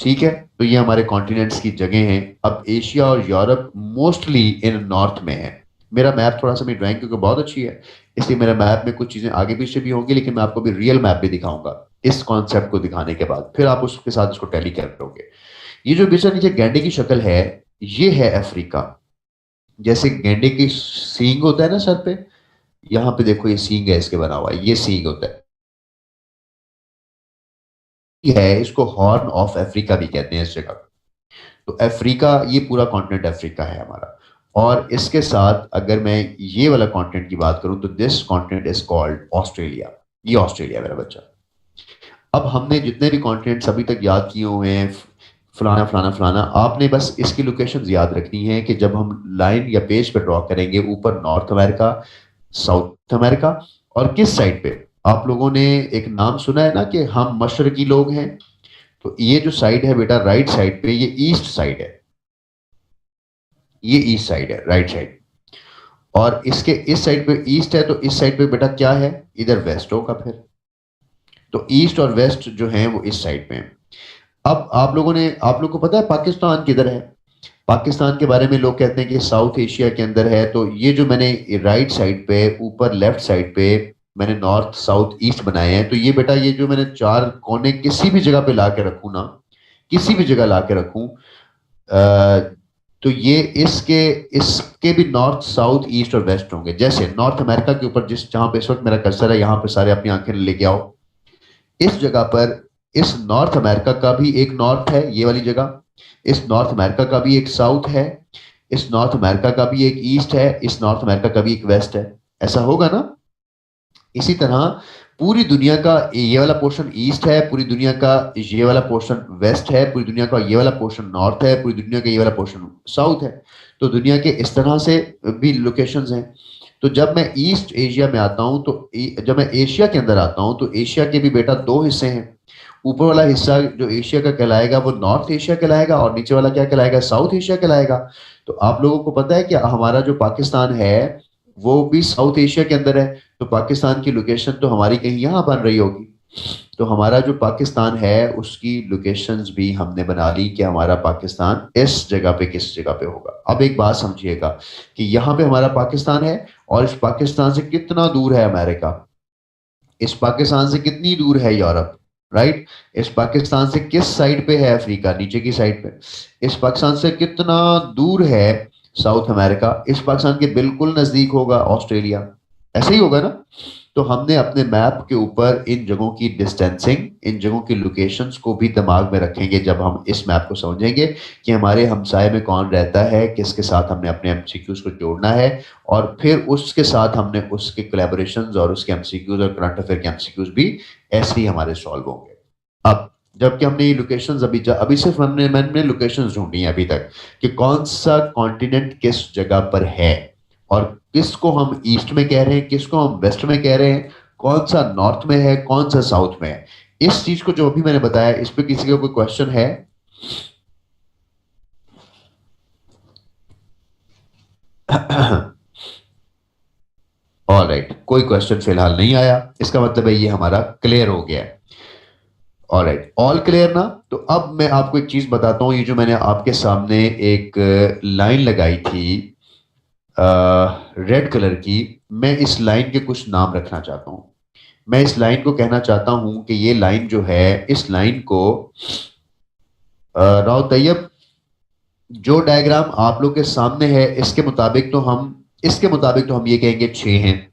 ठीक है, तो ये हमारे कॉन्टिनेंट्स की जगह हैं। अब एशिया और यूरोप मोस्टली इन नॉर्थ में है। मेरा मैप थोड़ा सा, मेरी ड्राइंग क्योंकि बहुत अच्छी है, इसलिए मेरा मैप में कुछ चीजें आगे पीछे भी होंगी, लेकिन मैं आपको भी रियल मैप भी दिखाऊंगा इस कॉन्सेप्ट को दिखाने के बाद, फिर आप उसके साथ इसको टैली कर लोगे। ये जो बीच नीचे गेंडे की शक्ल है, ये है अफ्रीका। जैसे गेंडे की सींग होता है ना सर पे, यहाँ पे देखो ये सींग है इसके बना हुआ, ये सींग होता है, इसको हॉर्न ऑफ अफ्रीका भी कहते हैं इस जगह को। तो अफ्रीका, ये पूरा कॉन्टिनेंट अफ्रीका है हमारा। और इसके साथ अगर मैं ये वाला कॉन्टिनेंट की बात करूं, तो this continent is called Australia. ये ऑस्ट्रेलिया मेरा बच्चा। अब हमने जितने भी कॉन्टिनेंट्स अभी तक याद किए हुए हैं, फलाना फलाना फलाना, आपने बस इसकी लोकेशंस याद रखनी है कि जब हम लाइन या पेज पे ड्रॉ करेंगे, ऊपर नॉर्थ अमेरिका, साउथ अमेरिका, और किस साइड पे। आप लोगों ने एक नाम सुना है ना कि हम मशरकी लोग हैं, तो ये जो साइड है बेटा राइट साइड पे, ये ईस्ट साइड है। ये ईस्ट साइड है, राइट साइड, और इसके इस साइड पे ईस्ट है, तो इस साइड पे बेटा क्या है, इधर वेस्ट होगा फिर। तो ईस्ट और वेस्ट जो है वो इस साइड पे हैं। अब आप लोग को पता है पाकिस्तान किधर है? पाकिस्तान के बारे में लोग कहते हैं कि साउथ एशिया के अंदर है। तो ये जो मैंने राइट साइड पे ऊपर लेफ्ट साइड पे मैंने नॉर्थ साउथ ईस्ट बनाए हैं, तो ये बेटा ये जो मैंने चार कोने किसी भी जगह पे ला के रखूं ना, किसी भी जगह ला के रखूं, तो ये इसके भी नॉर्थ साउथ ईस्ट और वेस्ट होंगे। जैसे नॉर्थ अमेरिका के ऊपर जिस जहां पे इस वक्त मेरा कर्सर है, यहां पे सारे अपनी आंखें लेके आओ, इस जगह पर इस नॉर्थ अमेरिका का भी एक नॉर्थ है, ये वाली जगह, इस नॉर्थ अमेरिका का भी एक साउथ है, इस नॉर्थ अमेरिका का भी एक ईस्ट है, इस नॉर्थ अमेरिका का भी एक वेस्ट है। ऐसा होगा ना? इसी तरह पूरी दुनिया का ये वाला पोर्शन ईस्ट है, पूरी दुनिया का ये वाला पोर्शन वेस्ट है, पूरी दुनिया का ये वाला पोर्शन नॉर्थ है, पूरी दुनिया का ये वाला पोर्शन साउथ है। तो दुनिया के इस तरह से भी लोकेशंस हैं। तो जब मैं ईस्ट एशिया में आता हूं, तो जब मैं एशिया के अंदर आता हूं, तो एशिया के भी बेटा दो हिस्से हैं। ऊपर वाला हिस्सा जो एशिया का कहलाएगा वो नॉर्थ एशिया कहलाएगा, और नीचे वाला क्या कहलाएगा, साउथ एशिया कहलाएगा। तो आप लोगों को पता है कि हमारा जो पाकिस्तान है वो भी साउथ एशिया के अंदर है। तो पाकिस्तान की लोकेशन तो हमारी कहीं यहाँ बन रही होगी। तो हमारा जो पाकिस्तान है उसकी लोकेशंस भी हमने बना ली कि हमारा पाकिस्तान इस जगह पे किस जगह पे होगा। अब एक बात समझिएगा कि यहाँ पे हमारा पाकिस्तान है, और इस पाकिस्तान से कितना दूर है अमेरिका, इस पाकिस्तान से कितनी दूर है यूरोप, राइट? इस पाकिस्तान से किस साइड पे है अफ्रीका, नीचे की साइड पे। इस पाकिस्तान से कितना दूर है साउथ अमेरिका, इस पाकिस्तान के बिल्कुल नजदीक होगा ऑस्ट्रेलिया। ऐसे ही होगा ना? तो हमने अपने मैप के ऊपर इन जगहों की डिस्टेंसिंग, इन जगहों की लोकेशंस को भी दिमाग में रखेंगे जब हम इस मैप को समझेंगे कि हमारे हमसाए में कौन रहता है, किसके साथ हमने अपने एमसीक्यूज को जोड़ना है, और फिर उसके साथ हमने उसके कोलैबोरेशंस और उसके एमसीक्यूज और करंट अफेयर के एमसीक्यूज भी ऐसे ही हमारे सॉल्व होंगे। अब जबकि हमने ये लोकेशंस अभी सिर्फ मैंने लोकेशंस ढूंढी हैं अभी तक कि कौन सा कॉन्टिनेंट किस जगह पर है, और किसको हम ईस्ट में कह रहे हैं, किसको हम वेस्ट में कह रहे हैं, कौन सा नॉर्थ में है, कौन सा साउथ में है। इस चीज को जो अभी मैंने बताया, इस पे किसी का कोई क्वेश्चन है? ऑलराइट, कोई क्वेश्चन फिलहाल नहीं आया, इसका मतलब है ये हमारा क्लियर हो गया है। ऑलराइट, ऑल क्लियर ना? तो अब मैं आपको एक चीज बताता हूं, ये जो मैंने आपके सामने एक लाइन लगाई थी रेड कलर की, मैं इस लाइन के कुछ नाम रखना चाहता हूं। मैं इस लाइन को कहना चाहता हूं कि ये लाइन जो है, इस लाइन को राव तैयब, जो डायग्राम आप लोग के सामने है इसके मुताबिक तो हम ये कहेंगे 6 हैं।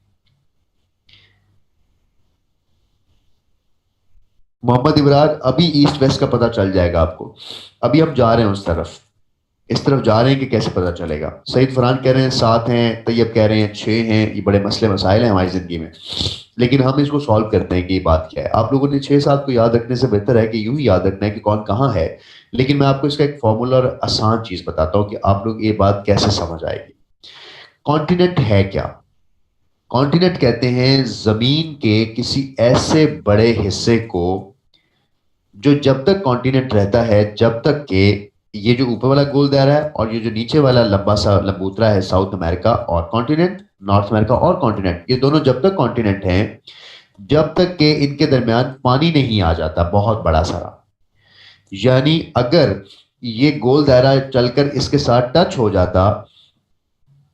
मोहम्मद इब्रार, अभी ईस्ट वेस्ट का पता चल जाएगा आपको। अभी हम जा रहे हैं उस तरफ, इस तरफ जा रहे हैं कि कैसे पता चलेगा। सईद फरहान कह रहे हैं 7 हैं, तैयब कह रहे हैं 6 हैं। ये बड़े मसले मसाइल हैं हमारी जिंदगी में, लेकिन हम इसको सॉल्व करते हैं कि ये बात क्या है। आप लोगों ने 6-7 को याद रखने से बेहतर है कि यूं ही याद रखना है कि कौन कहाँ है। लेकिन मैं आपको इसका एक फॉर्मूला और आसान चीज बताता हूँ कि आप लोग ये बात कैसे समझ आएगी। कॉन्टिनेंट है क्या? कॉन्टिनेंट कहते हैं जमीन के किसी ऐसे बड़े हिस्से को जो जब तक कॉन्टिनेंट रहता है, जब तक के ये जो ऊपर वाला गोल दायरा है और ये जो नीचे वाला लंबा सा लंबूतरा है, साउथ अमेरिका और कॉन्टिनेंट, नॉर्थ अमेरिका और कॉन्टिनेंट, ये दोनों जब तक कॉन्टिनेंट हैं, जब तक के इनके दरमियान पानी नहीं आ जाता बहुत बड़ा सारा। यानी अगर ये गोल दायरा चलकर इसके साथ टच हो जाता,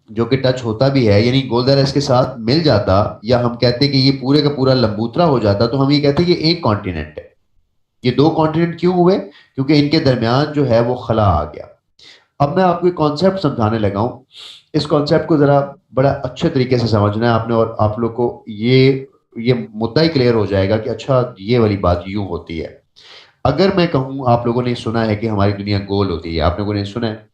जो कि टच होता भी है, यानी गोल दायरा इसके साथ मिल जाता, या हम कहते हैं कि ये पूरे का पूरा लंबूतरा हो जाता, तो हम ये कहते हैं कि एक कॉन्टिनेंट है। ये 2 कॉन्टिनेंट क्यों हुए? क्योंकि इनके दरमियान जो है वो खला आ गया। अब मैं आपको एक कॉन्सेप्ट समझाने लगा हूं, इस कॉन्सेप्ट को जरा बड़ा अच्छे तरीके से समझना है आपने, और आप लोग को ये मुद्दा ही क्लियर हो जाएगा कि अच्छा ये वाली बात यूं होती है। अगर मैं कहूं, आप लोगों ने सुना है कि हमारी दुनिया गोल होती है, आप लोगों ने सुना है,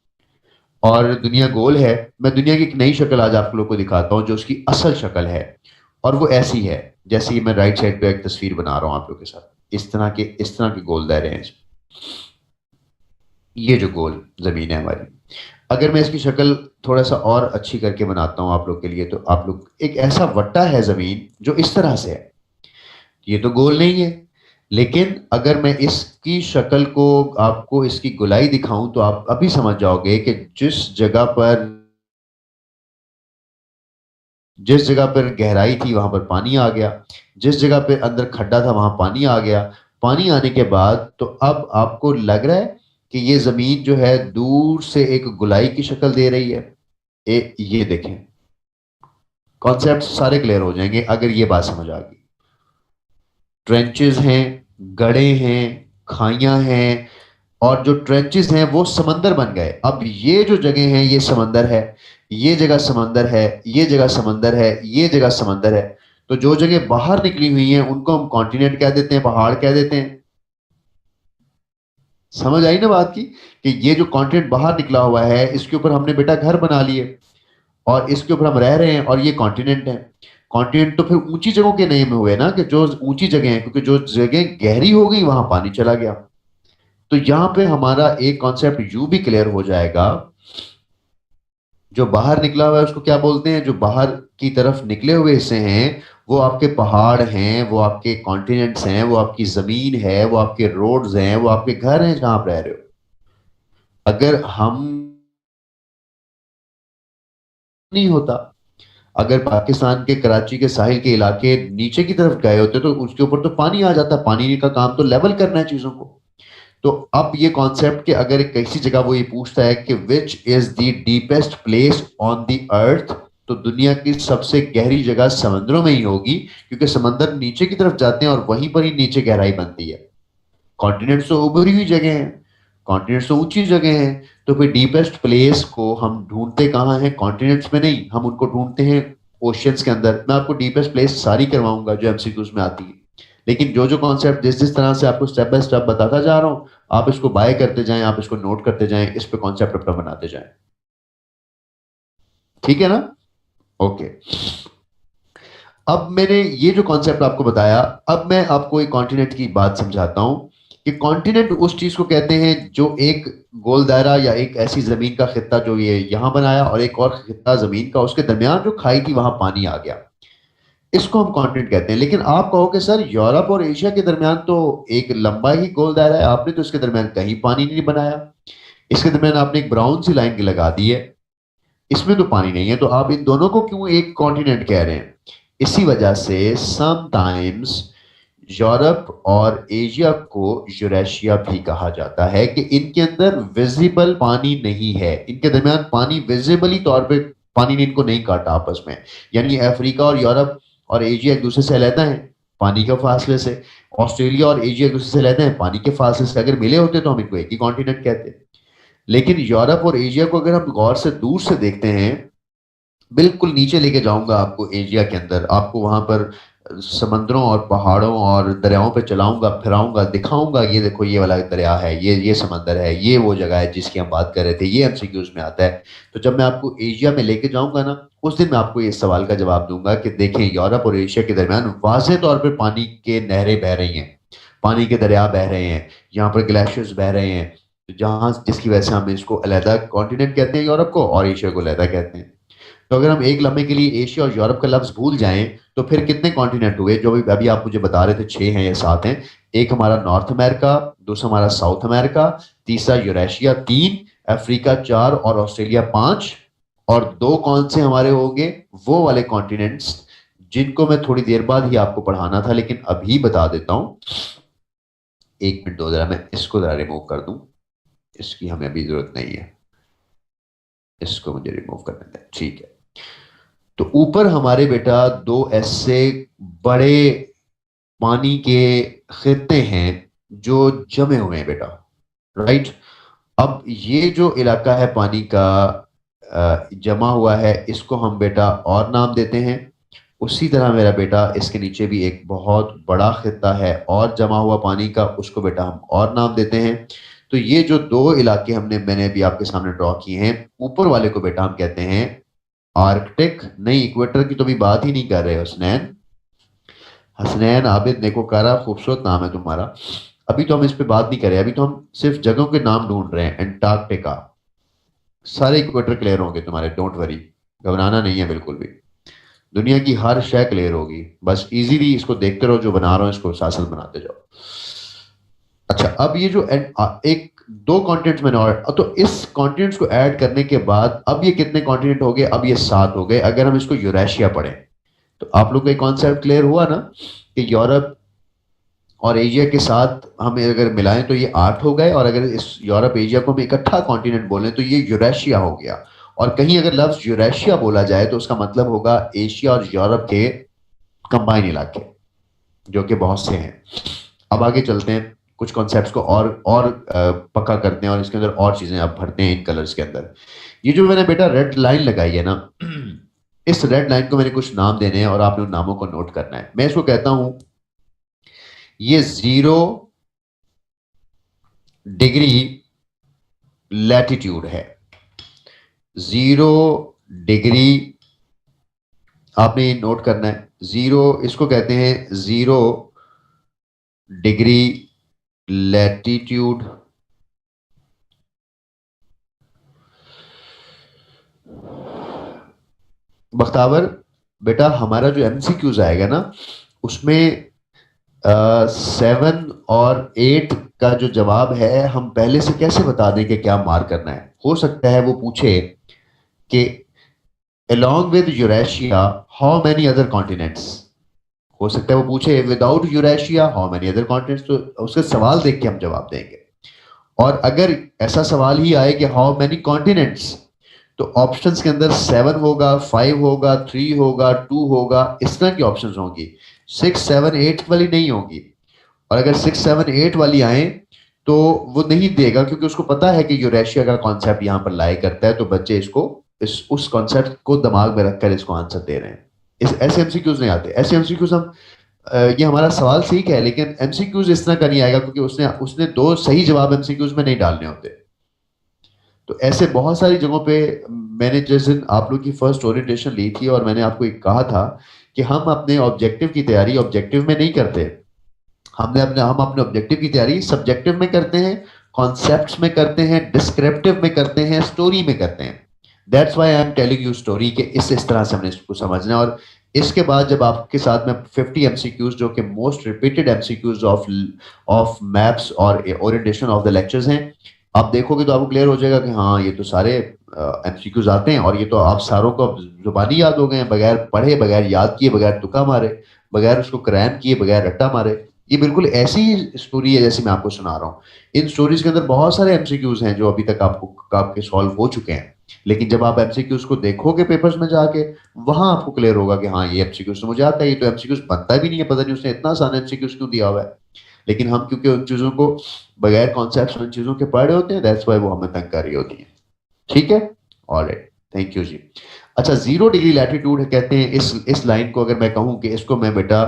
और दुनिया गोल है। मैं दुनिया की एक नई शक्ल आज आप लोगों को दिखाता हूं जो उसकी असल शक्ल है, और वो ऐसी है जैसे कि मैं राइट साइड पे एक तस्वीर बना रहा हूं आप लोगों के साथ। इस तरह के गोल दायरे हैं इसमें। ये जो गोल जमीन है हमारी, अगर मैं इसकी शक्ल थोड़ा सा और अच्छी करके बनाता हूं आप लोग के लिए, तो आप लोग, एक ऐसा वट्टा है जमीन जो इस तरह से है। ये तो गोल नहीं है, लेकिन अगर मैं इसकी शक्ल को आपको इसकी गोलाई दिखाऊं तो आप अभी समझ जाओगे कि जिस जगह पर गहराई थी वहां पर पानी आ गया, जिस जगह पे अंदर खड्डा था वहां पानी आ गया। पानी आने के बाद तो अब आपको लग रहा है कि ये जमीन जो है दूर से एक गोलाई की शक्ल दे रही है। ये देखें, कॉन्सेप्ट सारे क्लियर हो जाएंगे अगर ये बात समझ आ गई। ट्रेंचेस हैं, गड़े हैं, खाइयां हैं, और जो ट्रेंचेस हैं वो समंदर बन गए। अब ये जो जगह है ये समंदर है, ये जगह समंदर है, ये जगह समंदर है, ये जगह समंदर है। तो जो जगह बाहर निकली हुई हैं उनको हम कॉन्टिनेंट कह देते हैं, पहाड़ कह देते हैं। समझ आई ना बात की, कि ये जो कॉन्टिनेंट बाहर निकला हुआ है इसके ऊपर हमने बेटा घर बना लिए और इसके ऊपर हम रह रहे हैं और ये कॉन्टिनेंट है। कॉन्टिनेंट तो फिर ऊंची जगहों के नेम हुए ना, कि जो ऊंची जगह है, क्योंकि जो जगह गहरी हो गई वहां पानी चला गया। तो यहां पे हमारा एक कॉन्सेप्ट यू भी क्लियर हो जाएगा, जो बाहर निकला हुआ है उसको क्या बोलते हैं, जो बाहर की तरफ निकले हुए हिस्से हैं वो आपके पहाड़ हैं, वो आपके कॉन्टिनेंट्स हैं, वो आपकी जमीन है, वो आपके रोड्स हैं, वो आपके घर हैं जहां आप रह रहे हो। अगर हम नहीं होता, अगर पाकिस्तान के कराची के साहिल के इलाके नीचे की तरफ गए होते तो उसके ऊपर तो पानी आ जाता। पानी का काम तो लेवल करना है चीजों को। तो अब ये कॉन्सेप्ट कि अगर किसी जगह वो ये पूछता है कि which is the deepest place on the earth, तो दुनिया की सबसे गहरी जगह समंदरों में ही होगी, क्योंकि समंदर नीचे की तरफ जाते हैं और वहीं पर ही नीचे गहराई बनती है। कॉन्टिनेंट्स तो उभरी हुई जगह है, कॉन्टिनेंट्स तो ऊंची जगह है। तो फिर डीपेस्ट प्लेस को हम ढूंढते कहाँ हैं, कॉन्टिनेंट्स में नहीं, हम उनको ढूंढते हैं ओशियंस के अंदर। मैं आपको डीपेस्ट प्लेस सारी करवाऊंगा जो एमसीक्यूज में आती है, लेकिन जो जो कॉन्सेप्ट जिस जिस तरह से आपको स्टेप बाय स्टेप बताता जा रहा हूं, आप इसको बाय करते जाएं, आप इसको नोट करते जाएं, इस पे कॉन्सेप्ट अपना बनाते जाएं। ठीक है ना? ओके। अब मैंने ये जो कॉन्सेप्ट आपको बताया, अब मैं आपको एक कॉन्टिनेंट की बात समझाता हूं कि कॉन्टिनेंट उस चीज को कहते हैं जो एक गोल दायरा या एक ऐसी जमीन का खित्ता जो ये यहां बनाया और एक और खित्ता जमीन का, उसके दरमियान जो खाई थी वहां पानी आ गया, इसको हम कॉन्टिनेंट कहते हैं। लेकिन आप कहोगे सर यूरोप और एशिया के दरमियान तो एक लंबा ही गोल दायरा है, आपने तो इसके दरमियान कहीं पानी नहीं बनाया, इसके दरमियान आपने एक ब्राउन सी लाइन की लगा दी है, इसमें तो पानी नहीं है, तो आप इन दोनों को क्यों एक कॉन्टिनेंट कह रहे हैं? इसी वजह से समटाइम्स यूरोप और एशिया को यूरेशिया भी कहा जाता है, कि इनके अंदर विजिबल पानी नहीं है, इनके दरमियान पानी विजिबली तौर पे पानी ने इनको नहीं काटा आपस में। यानी अफ्रीका और यूरोप और एशिया एक दूसरे से अलहदा हैं पानी के फासले से, ऑस्ट्रेलिया और एशिया एक दूसरे से अलहदा हैं पानी के फासले से। अगर मिले होते तो हम इनको एक ही कॉन्टिनेंट कहते। लेकिन यूरोप और एशिया को अगर हम गौर से दूर से देखते हैं, बिल्कुल नीचे लेके जाऊंगा आपको एशिया के अंदर, आपको वहां पर समंदरों और पहाड़ों और दरियाओं पे चलाऊंगा, फिराऊंगा, दिखाऊंगा, ये देखो ये वाला दरिया है, ये समंदर है, ये वो जगह है जिसकी हम बात कर रहे थे, ये एमसीक्यूज में आता है। तो जब मैं आपको एशिया में लेके जाऊंगा ना, उस दिन मैं आपको इस सवाल का जवाब दूंगा कि देखें यूरोप और एशिया के दरमियान वाज़ेह तौर पर पानी के नहरें बह रही हैं, पानी के दरिया बह रहे हैं, यहाँ पर ग्लेशियर्स बह रहे हैं, जहाँ जिसकी वजह से हम इसको अलहदा कॉन्टिनेंट कहते हैं यूरोप को, और एशिया को अलहदा कहते हैं। तो अगर हम एक लम्हे के लिए एशिया और यूरोप का लफ्ज भूल जाएं, तो फिर कितने कॉन्टिनेंट हुए? जो भी अभी आप मुझे बता रहे थे 6 हैं या 7 हैं। एक हमारा नॉर्थ अमेरिका, दूसरा हमारा साउथ अमेरिका, तीसरा यूरेशिया 3, अफ्रीका 4 और ऑस्ट्रेलिया 5। और दो कौन से हमारे होंगे? वो वाले कॉन्टिनेंट्स जिनको मैं थोड़ी देर बाद ही आपको पढ़ाना था, लेकिन अभी बता देता हूं। एक मिनट दो, जरा मैं इसको जरा रिमूव कर दूं, इसकी हमें अभी जरूरत नहीं है, इसको मुझे रिमूव करने दें। ठीक है। तो ऊपर हमारे बेटा दो ऐसे बड़े पानी के खित्ते हैं जो जमे हुए हैं बेटा, राइट। अब ये जो इलाका है पानी का जमा हुआ है, इसको हम बेटा और नाम देते हैं। उसी तरह मेरा बेटा इसके नीचे भी एक बहुत बड़ा खित्ता है और जमा हुआ पानी का, उसको बेटा हम और नाम देते हैं। तो ये जो दो इलाके मैंने अभी आपके सामने ड्रॉ किए हैं, ऊपर वाले को बेटा हम कहते हैं आर्कटिक। नहीं, इक्वेटर की तो भी बात ही नहीं कर रहे हसनैन। हसनैन आबिद नेकोकारा, खूबसूरत नाम है तुम्हारा। अभी तो हम इस पे बात नहीं कर रहे, अभी तो हम सिर्फ जगहों के नाम ढूंढ रहे हैं। एंटार्क्टिका, सारे इक्वेटर क्लियर होंगे तुम्हारे, डोंट वरी, घबराना नहीं है बिल्कुल भी। दुनिया की हर शय क्लियर होगी, बस इजीली इसको देखते रहो, जो बना रहा हूं इसको साथ साथ बनाते जाओ। अच्छा, अब ये जो एक दो कॉन्टिनेंट्स मैंने और, तो इस कॉन्टिनेंट्स को ऐड करने के बाद अब ये कितने कॉन्टिनेंट हो गए? अब ये 7 हो गए। अगर हम इसको यूरेशिया पढ़ें तो आप लोग को एक कॉन्सेप्ट क्लियर हुआ ना कि यूरोप और एशिया के साथ हम अगर मिलाएं तो ये 8 हो गए, और अगर इस यूरोप एशिया को हम इकट्ठा कॉन्टिनेंट बोलें तो ये यूरेशिया हो गया। और कहीं अगर लफ्ज यूरेशिया बोला जाए तो उसका मतलब होगा एशिया और यूरोप के कंबाइन इलाके, जो कि बहुत से हैं। अब आगे चलते हैं, कुछ कॉन्सेप्ट्स को पक्का करते हैं और इसके अंदर और चीजें आप भरते हैं इन कलर्स के अंदर। ये जो मैंने बेटा रेड लाइन लगाई है ना, इस रेड लाइन को मैंने कुछ नाम देने हैं और आपने उन नामों को नोट करना है। मैं इसको कहता हूं ये 0 डिग्री लैटिट्यूड है। 0 डिग्री आपने नोट करना है। 0 इसको कहते हैं 0 डिग्री लैटिट्यूड। बख्तावर बेटा, हमारा जो एमसीक्यूज आएगा ना उसमें 7 और 8 का जो जवाब है हम पहले से कैसे बता दें कि क्या मार करना है? हो सकता है वो पूछे कि along with Eurasia how many other continents, हो सकता है वो पूछे without Eurasia how many other continents, तो उसके सवाल देख के हम जवाब देंगे। और अगर ऐसा सवाल ही आए कि हाउ मेनी कॉन्टिनेंट्स, तो ऑप्शंस के अंदर 7 होगा, 5 होगा, 3 होगा, 2 होगा, इस तरह की ऑप्शंस होंगी। 6, 7, 8 वाली नहीं होगी। और अगर 6, 7, 8 वाली आए तो वो नहीं देगा, क्योंकि उसको पता है कि यूरेशिया का कॉन्सेप्ट यहां पर लाई करता है, तो बच्चे इसको उस कॉन्सेप्ट को दिमाग में रखकर इसको आंसर दे रहे हैं। इस ऐसे एमसीक्यूज नहीं आते। ऐसे एमसीक्यूज हम ये हमारा सवाल ठीक है, लेकिन एमसीक्यूज इस तरह का नहीं आएगा, क्योंकि उसने उसने 2 सही जवाब एमसीक्यूज में नहीं डालने होते। तो ऐसे बहुत सारी जगहों पे मैंने जिस दिन आप लोग की फर्स्ट ओरिएंटेशन ली थी और मैंने आपको एक कहा था कि हम अपने ऑब्जेक्टिव की तैयारी ऑब्जेक्टिव में नहीं करते, हम अपने ऑब्जेक्टिव की तैयारी सब्जेक्टिव में करते हैं, कॉन्सेप्ट्स में करते हैं, डिस्क्रिप्टिव में करते हैं, स्टोरी में करते हैं। That's why I am telling you story के इस तरह से हमने इसको समझना है। और इसके बाद जब आपके साथ में 50 एमसीक्यूज जो कि most repeated MCQs of maps और ओरिएंटेशन ऑफ द लेक्चर्स हैं, आप देखोगे तो आपको क्लियर हो जाएगा कि हाँ ये तो सारे एमसीक्यूज आते हैं, और ये तो आप सारों को जुबानी याद हो गए हैं, बगैर पढ़े, बगैर याद किए, बगैर तुक्का मारे, बगैर उसको क्रैम किए, बगैर रट्टा मारे। ये बिल्कुल ऐसी स्टोरी है जैसे मैं आपको सुना रहा हूँ। इन स्टोरीज के अंदर बहुत सारे एमसीक्यूज हैं जो अभी तक आपके सॉल्व हो चुके हैं, लेकिन जब आप एमसीक्यूज को देखोगे पेपर्स में जाके, वहां आपको क्लियर होगा कि हाँ ये एमसीक्यूज तो मुझे आता है, ये तो एमसीक्यूज बनता भी नहीं है, पता नहीं उसने इतना आसान एमसीक्यूज क्यों दिया हुआ है। लेकिन हम क्योंकि उन चीजों को बगैर कॉन्सेप्ट उन चीजों के पढ़े होते हैं, दैट्स व्हाई वो हमें तंग कर रही होती है। ठीक है, ऑलराइट, थैंक यू जी। अच्छा, 0 डिग्री लैटिट्यूड कहते हैं इस लाइन को। अगर मैं कहूं कि इसको मैं बेटा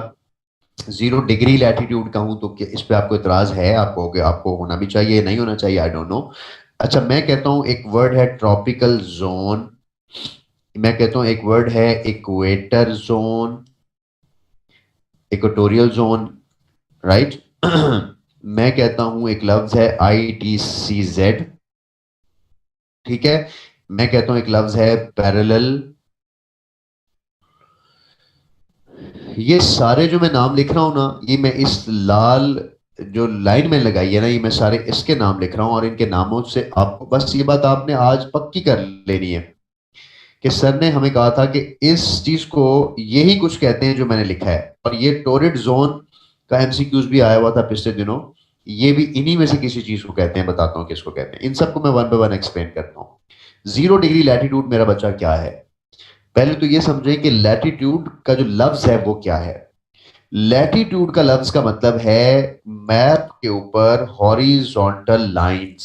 0 डिग्री लैटिट्यूड कहूं तो क्या इस पे आपको इतराज है? आपको होना भी चाहिए, नहीं होना चाहिए, आई डोंट नो। अच्छा, मैं कहता हूं एक वर्ड है ट्रॉपिकल जोन, मैं कहता हूं एक वर्ड है equator zone, equatorial zone, right. मैं कहता हूं एक लफ्ज है ITCZ, ठीक है। मैं कहता हूं एक लफ्ज है पैरेलल। ये सारे जो मैं नाम लिख रहा हूं ना, ये मैं इस लाल जो लाइन में लगाई है ना, ये मैं सारे इसके नाम लिख रहा हूं, और इनके नामों से आपको बस ये बात आपने आज पक्की कर लेनी है कि सर ने हमें कहा था कि इस चीज को यही कुछ कहते हैं जो मैंने लिखा है। और ये टोरिड जोन का एमसीक्यूज भी आया हुआ था पिछले दिनों, ये भी इन्हीं में से किसी चीज को कहते हैं। बताता हूं किसको कहते हैं, इन सबको मैं 1 बाय 1 एक्सप्लेन करता हूं। 0 डिग्री लैटिट्यूड मेरा बच्चा क्या है? पहले तो ये समझे कि लैटिट्यूड का जो लफ्ज है वो क्या है। लैटिट्यूड का लफ्ज का मतलब है मैप के ऊपर हॉरिजॉन्टल लाइंस,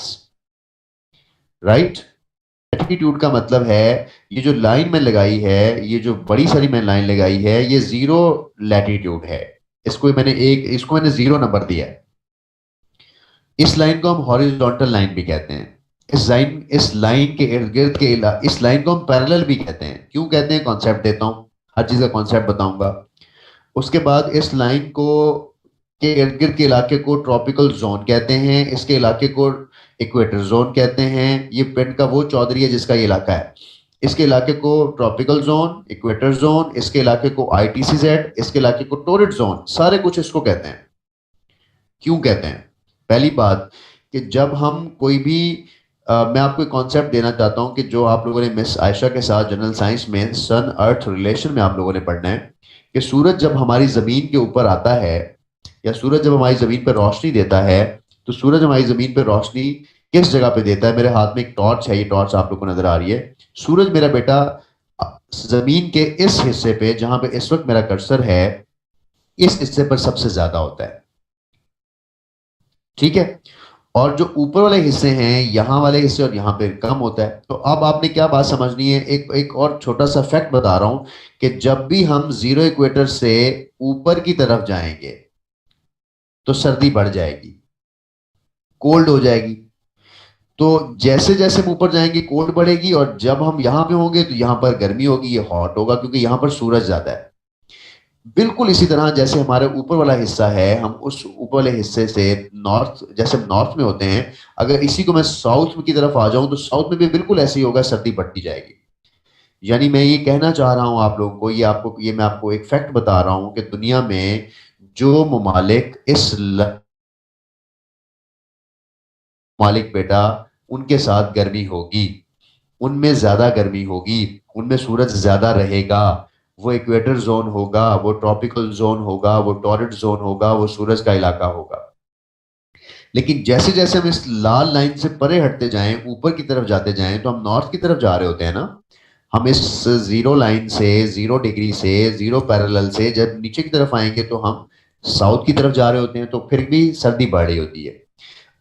राइट। लैटिट्यूड का मतलब है ये जो लाइन में लगाई है, ये जो बड़ी सारी मैंने लाइन लगाई है, ये 0 लैटिट्यूड है। इसको मैंने 0 नंबर दिया है। इस लाइन को हम हॉरिजॉन्टल लाइन भी कहते हैं। इस लाइन के इर्द गिर्द के इस लाइन को हम पैरेलल भी कहते हैं। क्यों कहते हैं? कॉन्सेप्ट देता हूं, हर चीज का कॉन्सेप्ट बताऊंगा। उसके बाद इस लाइन को के इर्द गिर्द के इलाके को ट्रॉपिकल जोन कहते हैं, इसके इलाके को इक्वेटर जोन कहते हैं। ये पिंड का वो चौधरी है जिसका ये इलाका है। इसके इलाके को ट्रॉपिकल जोन, इक्वेटर जोन, इसके इलाके को ITCZ, इसके इलाके को टोरिड जोन, सारे कुछ इसको कहते हैं। क्यों कहते हैं? पहली बात कि जब हम कोई भी मैं आपको एक कॉन्सेप्ट देना चाहता हूं कि जो आप लोगों ने मिस आयशा के साथ जनरल साइंस में सन अर्थ रिलेशन में आप लोगों ने पढ़ना है कि सूरज जब हमारी जमीन के ऊपर आता है या सूरज जब हमारी जमीन पर रोशनी देता है, तो सूरज हमारी जमीन पर रोशनी किस जगह पे देता है? मेरे हाथ में एक टॉर्च है, ये टॉर्च आप लोग को नजर आ रही है। सूरज मेरा बेटा जमीन के इस हिस्से पे जहां पे इस वक्त मेरा कर्सर है, इस हिस्से पर सबसे ज्यादा होता है, ठीक है। और जो ऊपर वाले हिस्से हैं, यहां वाले हिस्से और यहां पे कम होता है। तो अब आपने क्या बात समझनी है, एक एक और छोटा सा फैक्ट बता रहा हूं कि जब भी हम जीरो इक्वेटर से ऊपर की तरफ जाएंगे तो सर्दी बढ़ जाएगी, कोल्ड हो जाएगी। तो जैसे जैसे हम ऊपर जाएंगे कोल्ड बढ़ेगी, और जब हम यहां पे होंगे तो यहां पर गर्मी होगी, ये हॉट होगा, क्योंकि यहां पर सूरज ज्यादा है। बिल्कुल इसी तरह जैसे हमारे ऊपर वाला हिस्सा है, हम उस ऊपर वाले हिस्से से नॉर्थ, जैसे हम नॉर्थ में होते हैं, अगर इसी को मैं साउथ की तरफ आ जाऊं तो साउथ में भी बिल्कुल ऐसे ही होगा, सर्दी बढ़ती जाएगी। यानी मैं ये कहना चाह रहा हूं आप लोगों को, ये मैं आपको एक फैक्ट बता रहा हूं कि दुनिया में जो ममालिक ममालिक बेटा, उनके साथ गर्मी होगी, उनमें ज्यादा गर्मी होगी, उनमें सूरज ज्यादा रहेगा, वो इक्वेटर जोन होगा, वो ट्रॉपिकल जोन होगा, वो टॉरिड जोन होगा, वो सूरज का इलाका होगा। लेकिन जैसे जैसे हम इस लाल लाइन से परे हटते जाएं, ऊपर की तरफ जाते जाएं, तो हम नॉर्थ की तरफ जा रहे होते हैं ना। हम इस जीरो लाइन से, 0 डिग्री से, जीरो पैरेलल से जब नीचे की तरफ आएंगे तो हम साउथ की तरफ जा रहे होते हैं, तो फिर भी सर्दी बढ़ रही होती है।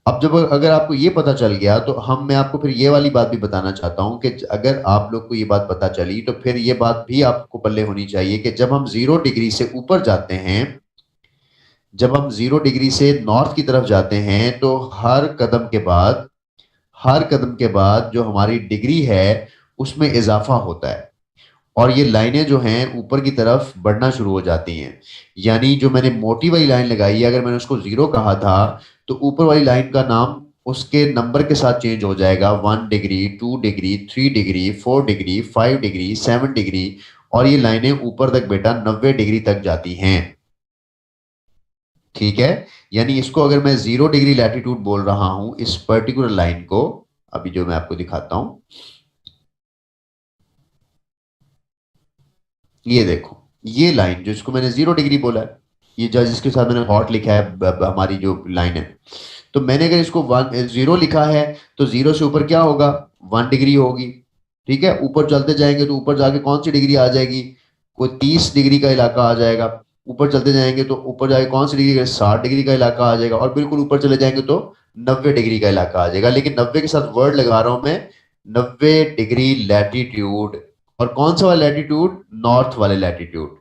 अब जब अगर आपको ये पता चल गया तो मैं आपको फिर ये वाली बात भी बताना चाहता हूं कि अगर आप लोग को ये बात पता चली तो फिर ये बात भी आपको पल्ले होनी चाहिए कि जब हम 0 डिग्री से ऊपर जाते हैं, जब हम 0 डिग्री से नॉर्थ की तरफ जाते हैं, तो हर कदम के बाद जो हमारी डिग्री है उसमें इजाफा होता है, और ये लाइनें जो हैं ऊपर की तरफ बढ़ना शुरू हो जाती हैं। यानी जो मैंने मोटी वाली लाइन लगाई है, अगर मैंने उसको 0 कहा था, तो ऊपर वाली लाइन का नाम उसके नंबर के साथ चेंज हो जाएगा, 1 degree, 2 degree, 3 degree, 4 degree, 5 degree, 7 degree, और ये लाइनें ऊपर तक बेटा 90 डिग्री तक जाती हैं, ठीक है। यानी इसको अगर मैं 0 डिग्री लैटिट्यूड बोल रहा हूं, इस पर्टिकुलर लाइन को, अभी जो मैं आपको दिखाता हूं, ये देखो, ये लाइन जो इसको मैंने 0 डिग्री बोला है, ये जो जिसके साथ मैंने हॉट लिखा है, हमारी जो लाइन है, तो मैंने अगर इसको 0 लिखा है, तो 0 से ऊपर क्या होगा? 1 डिग्री होगी, ठीक है। ऊपर चलते जाएंगे तो ऊपर जाके कौन सी डिग्री आ जाएगी? कोई 30 डिग्री का इलाका आ जाएगा। ऊपर चलते जाएंगे तो ऊपर जाके कौन सी डिग्री का? 60 डिग्री का इलाका आ जाएगा, और बिल्कुल ऊपर चले जाएंगे तो 90 डिग्री का इलाका आ जाएगा। लेकिन 90 के साथ वर्ड लगा रहा हूं मैं, 90 डिग्री लैटिट्यूड। और कौन सा वाला लैटिट्यूड? नॉर्थ वाले लैटिट्यूड।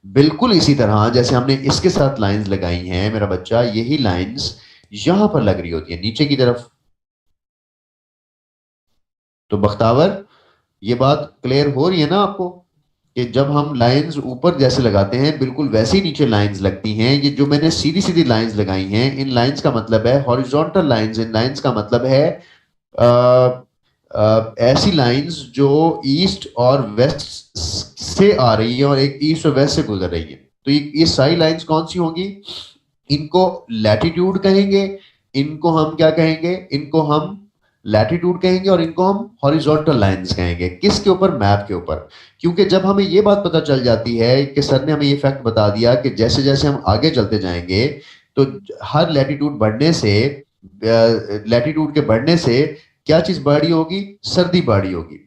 बिल्कुल इसी तरह जैसे हमने इसके साथ लाइंस लगाई हैं मेरा बच्चा, यही लाइंस यहां पर लग रही होती है नीचे की तरफ। तो बख्तावर, ये बात क्लियर हो रही है ना आपको कि जब हम लाइंस ऊपर जैसे लगाते हैं, बिल्कुल वैसे ही नीचे लाइंस लगती हैं। ये जो मैंने सीधी सीधी लाइंस लगाई हैं, इन लाइंस का मतलब है हॉरिजॉन्टल लाइंस। इन लाइंस का मतलब है ऐसी लाइंस जो ईस्ट और वेस्ट से आ रही है और एक ईस्ट और वेस्ट से गुजर रही है। तो ये सारी लाइंस कौन सी होंगी? इनको लैटिट्यूड कहेंगे, इनको हम क्या कहेंगे? इनको हम लैटिट्यूड कहेंगे, और इनको हम हॉरिजॉन्टल लाइंस कहेंगे। किसके ऊपर? मैप के ऊपर। क्योंकि जब हमें ये बात पता चल जाती है कि सर ने हमें ये फैक्ट बता दिया कि जैसे जैसे हम आगे चलते जाएंगे तो हर लैटिट्यूड बढ़ने से, लैटिट्यूड के बढ़ने से क्या चीज बढ़ रही होगी? सर्दी बढ़ रही होगी,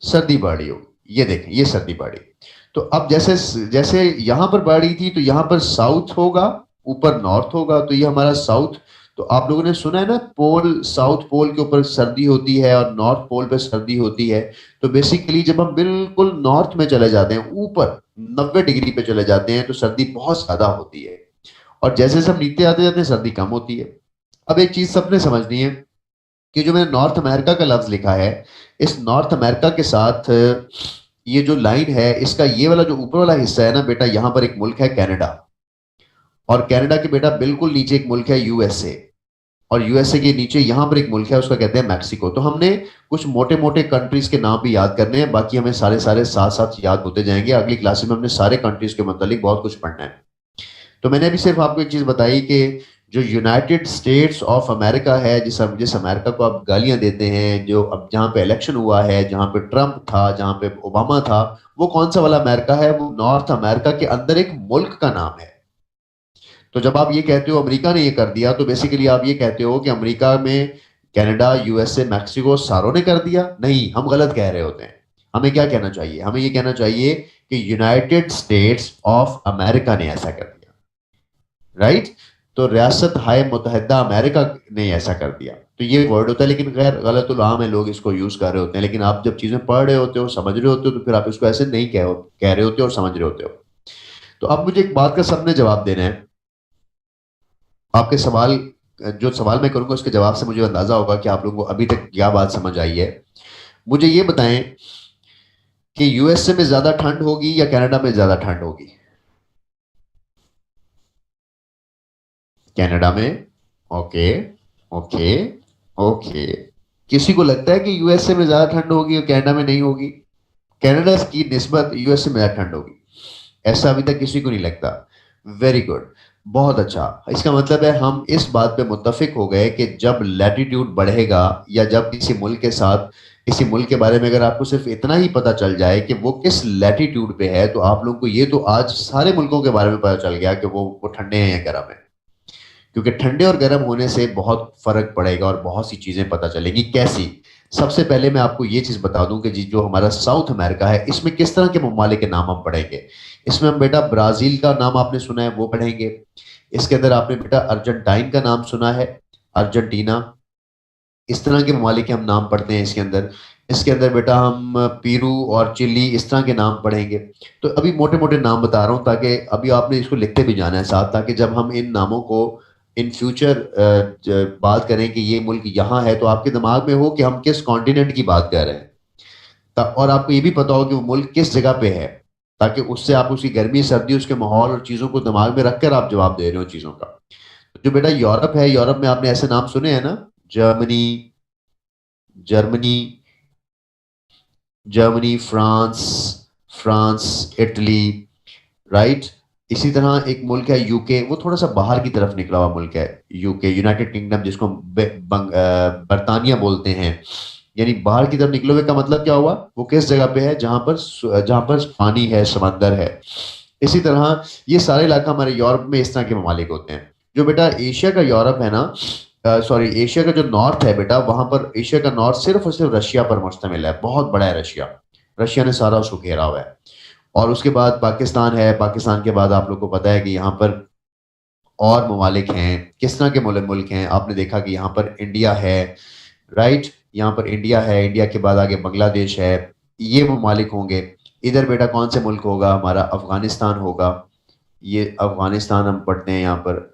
सर्दी बढ़ रही होगी। ये देखें, ये सर्दी बढ़ रही। तो अब जैसे जैसे यहां पर बढ़ रही थी, तो यहां पर साउथ होगा, ऊपर नॉर्थ होगा, तो ये हमारा साउथ। तो आप लोगों ने सुना है ना, पोल, साउथ पोल के ऊपर सर्दी होती है और नॉर्थ पोल पे सर्दी होती है। तो बेसिकली जब हम बिल्कुल नॉर्थ में चले जाते हैं, ऊपर 90 डिग्री पे चले जाते हैं, तो सर्दी बहुत ज्यादा होती है, और जैसे जैसे हम नीचे आते जाते हैं सर्दी कम होती है। अब एक चीज सबने समझनी है कि जो मैंने नॉर्थ अमेरिका का लफ्ज लिखा है, इस नॉर्थ अमेरिका के साथ ये जो लाइन है, इसका ये वाला जो ऊपर वाला हिस्सा है ना बेटा, यहां पर एक मुल्क है कनाडा, और कनाडा के बेटा बिल्कुल नीचे एक मुल्क है USA। और यूएसए के नीचे यहां पर एक मुल्क है, उसका कहते हैं मैक्सिको। तो हमने कुछ मोटे मोटे कंट्रीज के नाम भी याद करने हैं, बाकी हमें सारे सारे साथ साथ याद होते जाएंगे। अगली क्लासेस में हमने सारे कंट्रीज के मतलब बहुत कुछ पढ़ना है। तो मैंने अभी सिर्फ आपको एक चीज बताई कि जो यूनाइटेड स्टेट्स ऑफ अमेरिका है, जिस अमेरिका को आप गालियां देते हैं, जो अब जहां पे इलेक्शन हुआ है, जहां पे ट्रंप था, जहां पे ओबामा था, वो कौन सा वाला अमेरिका है? वो नॉर्थ अमेरिका के अंदर एक मुल्क का नाम है। तो जब आप ये कहते हो अमेरिका ने ये कर दिया, तो बेसिकली आप ये कहते हो कि अमेरिका में कनाडा, यूएसए, मैक्सिको सारों ने कर दिया। नहीं, हम गलत कह रहे होते हैं। हमें क्या कहना चाहिए? हमें ये कहना चाहिए कि यूनाइटेड स्टेट्स ऑफ अमेरिका ने ऐसा कर दिया, राइट? तो रियासत हाय मुत्तहिदा अमेरिका ने ऐसा कर दिया। तो ये वर्ड होता है, लेकिन गैर गलत उलाम है, लोग इसको यूज कर रहे होते हैं। लेकिन आप जब चीजें पढ़ रहे होते हो, समझ रहे होते हो, तो फिर आप इसको ऐसे नहीं कह रहे होते हो और समझ रहे होते हो। तो अब मुझे एक बात का सबने जवाब देना है। आपके सवाल, जो सवाल मैं करूंगा उसके जवाब से मुझे अंदाजा होगा कि आप लोगों को अभी तक क्या बात समझ आई है। मुझे ये बताएं कि यूएसए में ज्यादा ठंड होगी या कनाडा में ज्यादा ठंड होगी? कनाडा में। Okay, okay, okay. किसी को लगता है कि यूएसए में ज्यादा ठंड होगी और कनाडा में नहीं होगी? कनाडा की निस्बत यूएसए में ज्यादा ठंड होगी, ऐसा अभी तक किसी को नहीं लगता। वेरी गुड, बहुत अच्छा। इसका मतलब है हम इस बात पे मुत्तफिक हो गए कि जब लैटिट्यूड बढ़ेगा, या जब किसी मुल्क के साथ, किसी मुल्क के बारे में अगर आपको सिर्फ इतना ही पता चल जाए कि वो किस लैटिट्यूड पे है, तो आप लोगों को ये तो आज सारे मुल्कों के बारे में पता चल गया कि वो ठंडे हैं या गर्म है। क्योंकि ठंडे और गर्म होने से बहुत फर्क पड़ेगा और बहुत सी चीजें पता चलेगी। कैसी? सबसे पहले मैं आपको ये चीज बता दूं कि जी जो हमारा साउथ अमेरिका है, इसमें किस तरह के ममालिक के नाम हम पढ़ेंगे। इसमें हम बेटा ब्राजील का नाम आपने सुना है, वो पढ़ेंगे। इसके अंदर आपने बेटा अर्जेंटाइन का नाम सुना है, अर्जेंटीना। इस तरह के ममालिक के हम नाम पढ़ते हैं इसके अंदर। इसके अंदर बेटा हम पीरू और चिली, इस तरह के नाम पढ़ेंगे। तो अभी मोटे मोटे नाम बता रहा हूँ, ताकि अभी आपने इसको लिखते भी जाना है साथ, ताकि जब हम इन नामों को इन फ्यूचर बात करें कि ये मुल्क यहाँ है, तो आपके दिमाग में हो कि हम किस कॉन्टिनेंट की बात कर रहे हैं। और आपको ये भी पता हो कि वो मुल्क किस जगह पे है, ताकि उससे आप उसकी गर्मी सर्दी, उसके माहौल और चीज़ों को दिमाग में रखकर आप जवाब दे रहे हो चीज़ों का। जो बेटा यूरोप है, यूरोप में आपने ऐसे नाम सुने हैं ना? Germany, Germany, Germany, France, France, Italy, right? इसी तरह एक मुल्क है यूके, वो थोड़ा सा बाहर की तरफ निकला हुआ मुल्क है। यूके, यूनाइटेड किंगडम, जिसको हम बरतानिया बोलते हैं। यानी बाहर की तरफ निकले हुए का मतलब क्या हुआ? वो किस जगह पे है? जहां पर पानी है, समंदर है। इसी तरह ये सारे इलाका हमारे यूरोप में इस तरह के ममालिक होते हैं। जो बेटा एशिया का यूरोप है ना, सॉरी, एशिया का जो नॉर्थ है बेटा, वहां पर एशिया का नॉर्थ सिर्फ और सिर्फ रशिया पर मुश्तमिल है। बहुत बड़ा है रशिया, रशिया ने सारा उसको घेरा हुआ है। और उसके बाद पाकिस्तान है। पाकिस्तान के बाद आप लोग को पता है कि यहाँ पर और ममालिक हैं। किस तरह के मुल्क हैं? आपने देखा कि यहाँ पर इंडिया है, राइट? यहाँ पर इंडिया है, इंडिया के बाद आगे बांग्लादेश है। ये ममालिक होंगे। इधर बेटा कौन से मुल्क होगा? हमारा अफगानिस्तान होगा। ये अफगानिस्तान हम पढ़ते हैं यहाँ पर।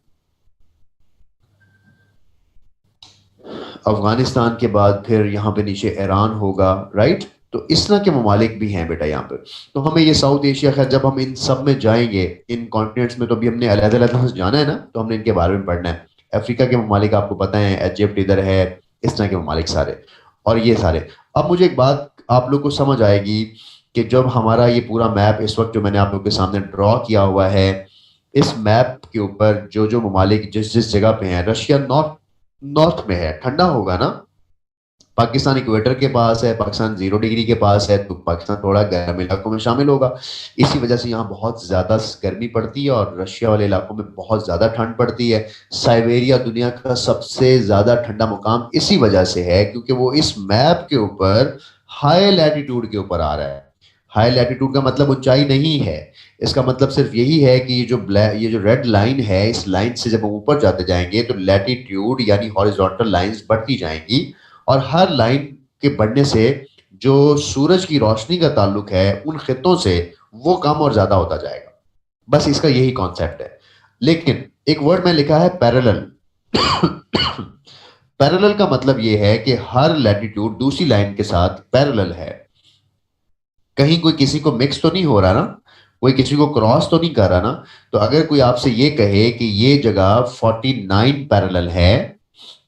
अफगानिस्तान के बाद फिर यहाँ पे नीचे ईरान होगा, राइट? तो इस तरह के ममालिक भी हैं बेटा यहाँ पर। तो हमें ये साउथ एशिया, खैर जब हम इन सब में जाएंगे, इन कॉन्टिनेंट्स में, तो अभी हमने अलग-अलग से जाना है ना, तो हमने इनके बारे में पढ़ना है। अफ्रीका के ममालिक आपको पता है, इजिप्ट इधर है, इस तरह के ममालिक सारे, और ये सारे। अब मुझे एक बात आप लोग को समझ आएगी कि जब हमारा ये पूरा मैप इस वक्त जो मैंने आप लोग के सामने ड्रॉ किया हुआ है, इस मैप के ऊपर जो जो ममालिक जिस जिस जगह पे हैं, रशिया नॉर्थ नॉर्थ में है, ठंडा होगा ना। पाकिस्तान इक्वेटर के पास है, पाकिस्तान 0 डिग्री के पास है, तो पाकिस्तान थोड़ा गर्म इलाकों में शामिल होगा। इसी वजह से यहाँ बहुत ज़्यादा गर्मी पड़ती है और रशिया वाले इलाकों में बहुत ज़्यादा ठंड पड़ती है। साइबेरिया दुनिया का सबसे ज़्यादा ठंडा मुकाम इसी वजह से है, क्योंकि वो इस मैप के ऊपर हाई लैटिट्यूड के ऊपर आ रहा है। हाई लैटिट्यूड का मतलब ऊंचाई नहीं है, इसका मतलब सिर्फ यही है कि ये जो रेड लाइन है, इस लाइन से जब हम ऊपर जाते जाएंगे तो लैटिट्यूड यानी हॉरिजॉन्टल लाइंस बढ़ती जाएंगी, और हर लाइन के बढ़ने से जो सूरज की रोशनी का ताल्लुक है उन खित्तों से, वो कम और ज्यादा होता जाएगा। बस इसका यही कॉन्सेप्ट है। लेकिन एक वर्ड में लिखा है पैरेलल। पैरेलल का मतलब यह है कि हर लैटिट्यूड दूसरी लाइन के साथ पैरेलल है। कहीं कोई किसी को मिक्स तो नहीं हो रहा ना, कोई किसी को क्रॉस तो नहीं कर रहा ना। तो अगर कोई आपसे ये कहे कि ये जगह 49 पैरेलल है,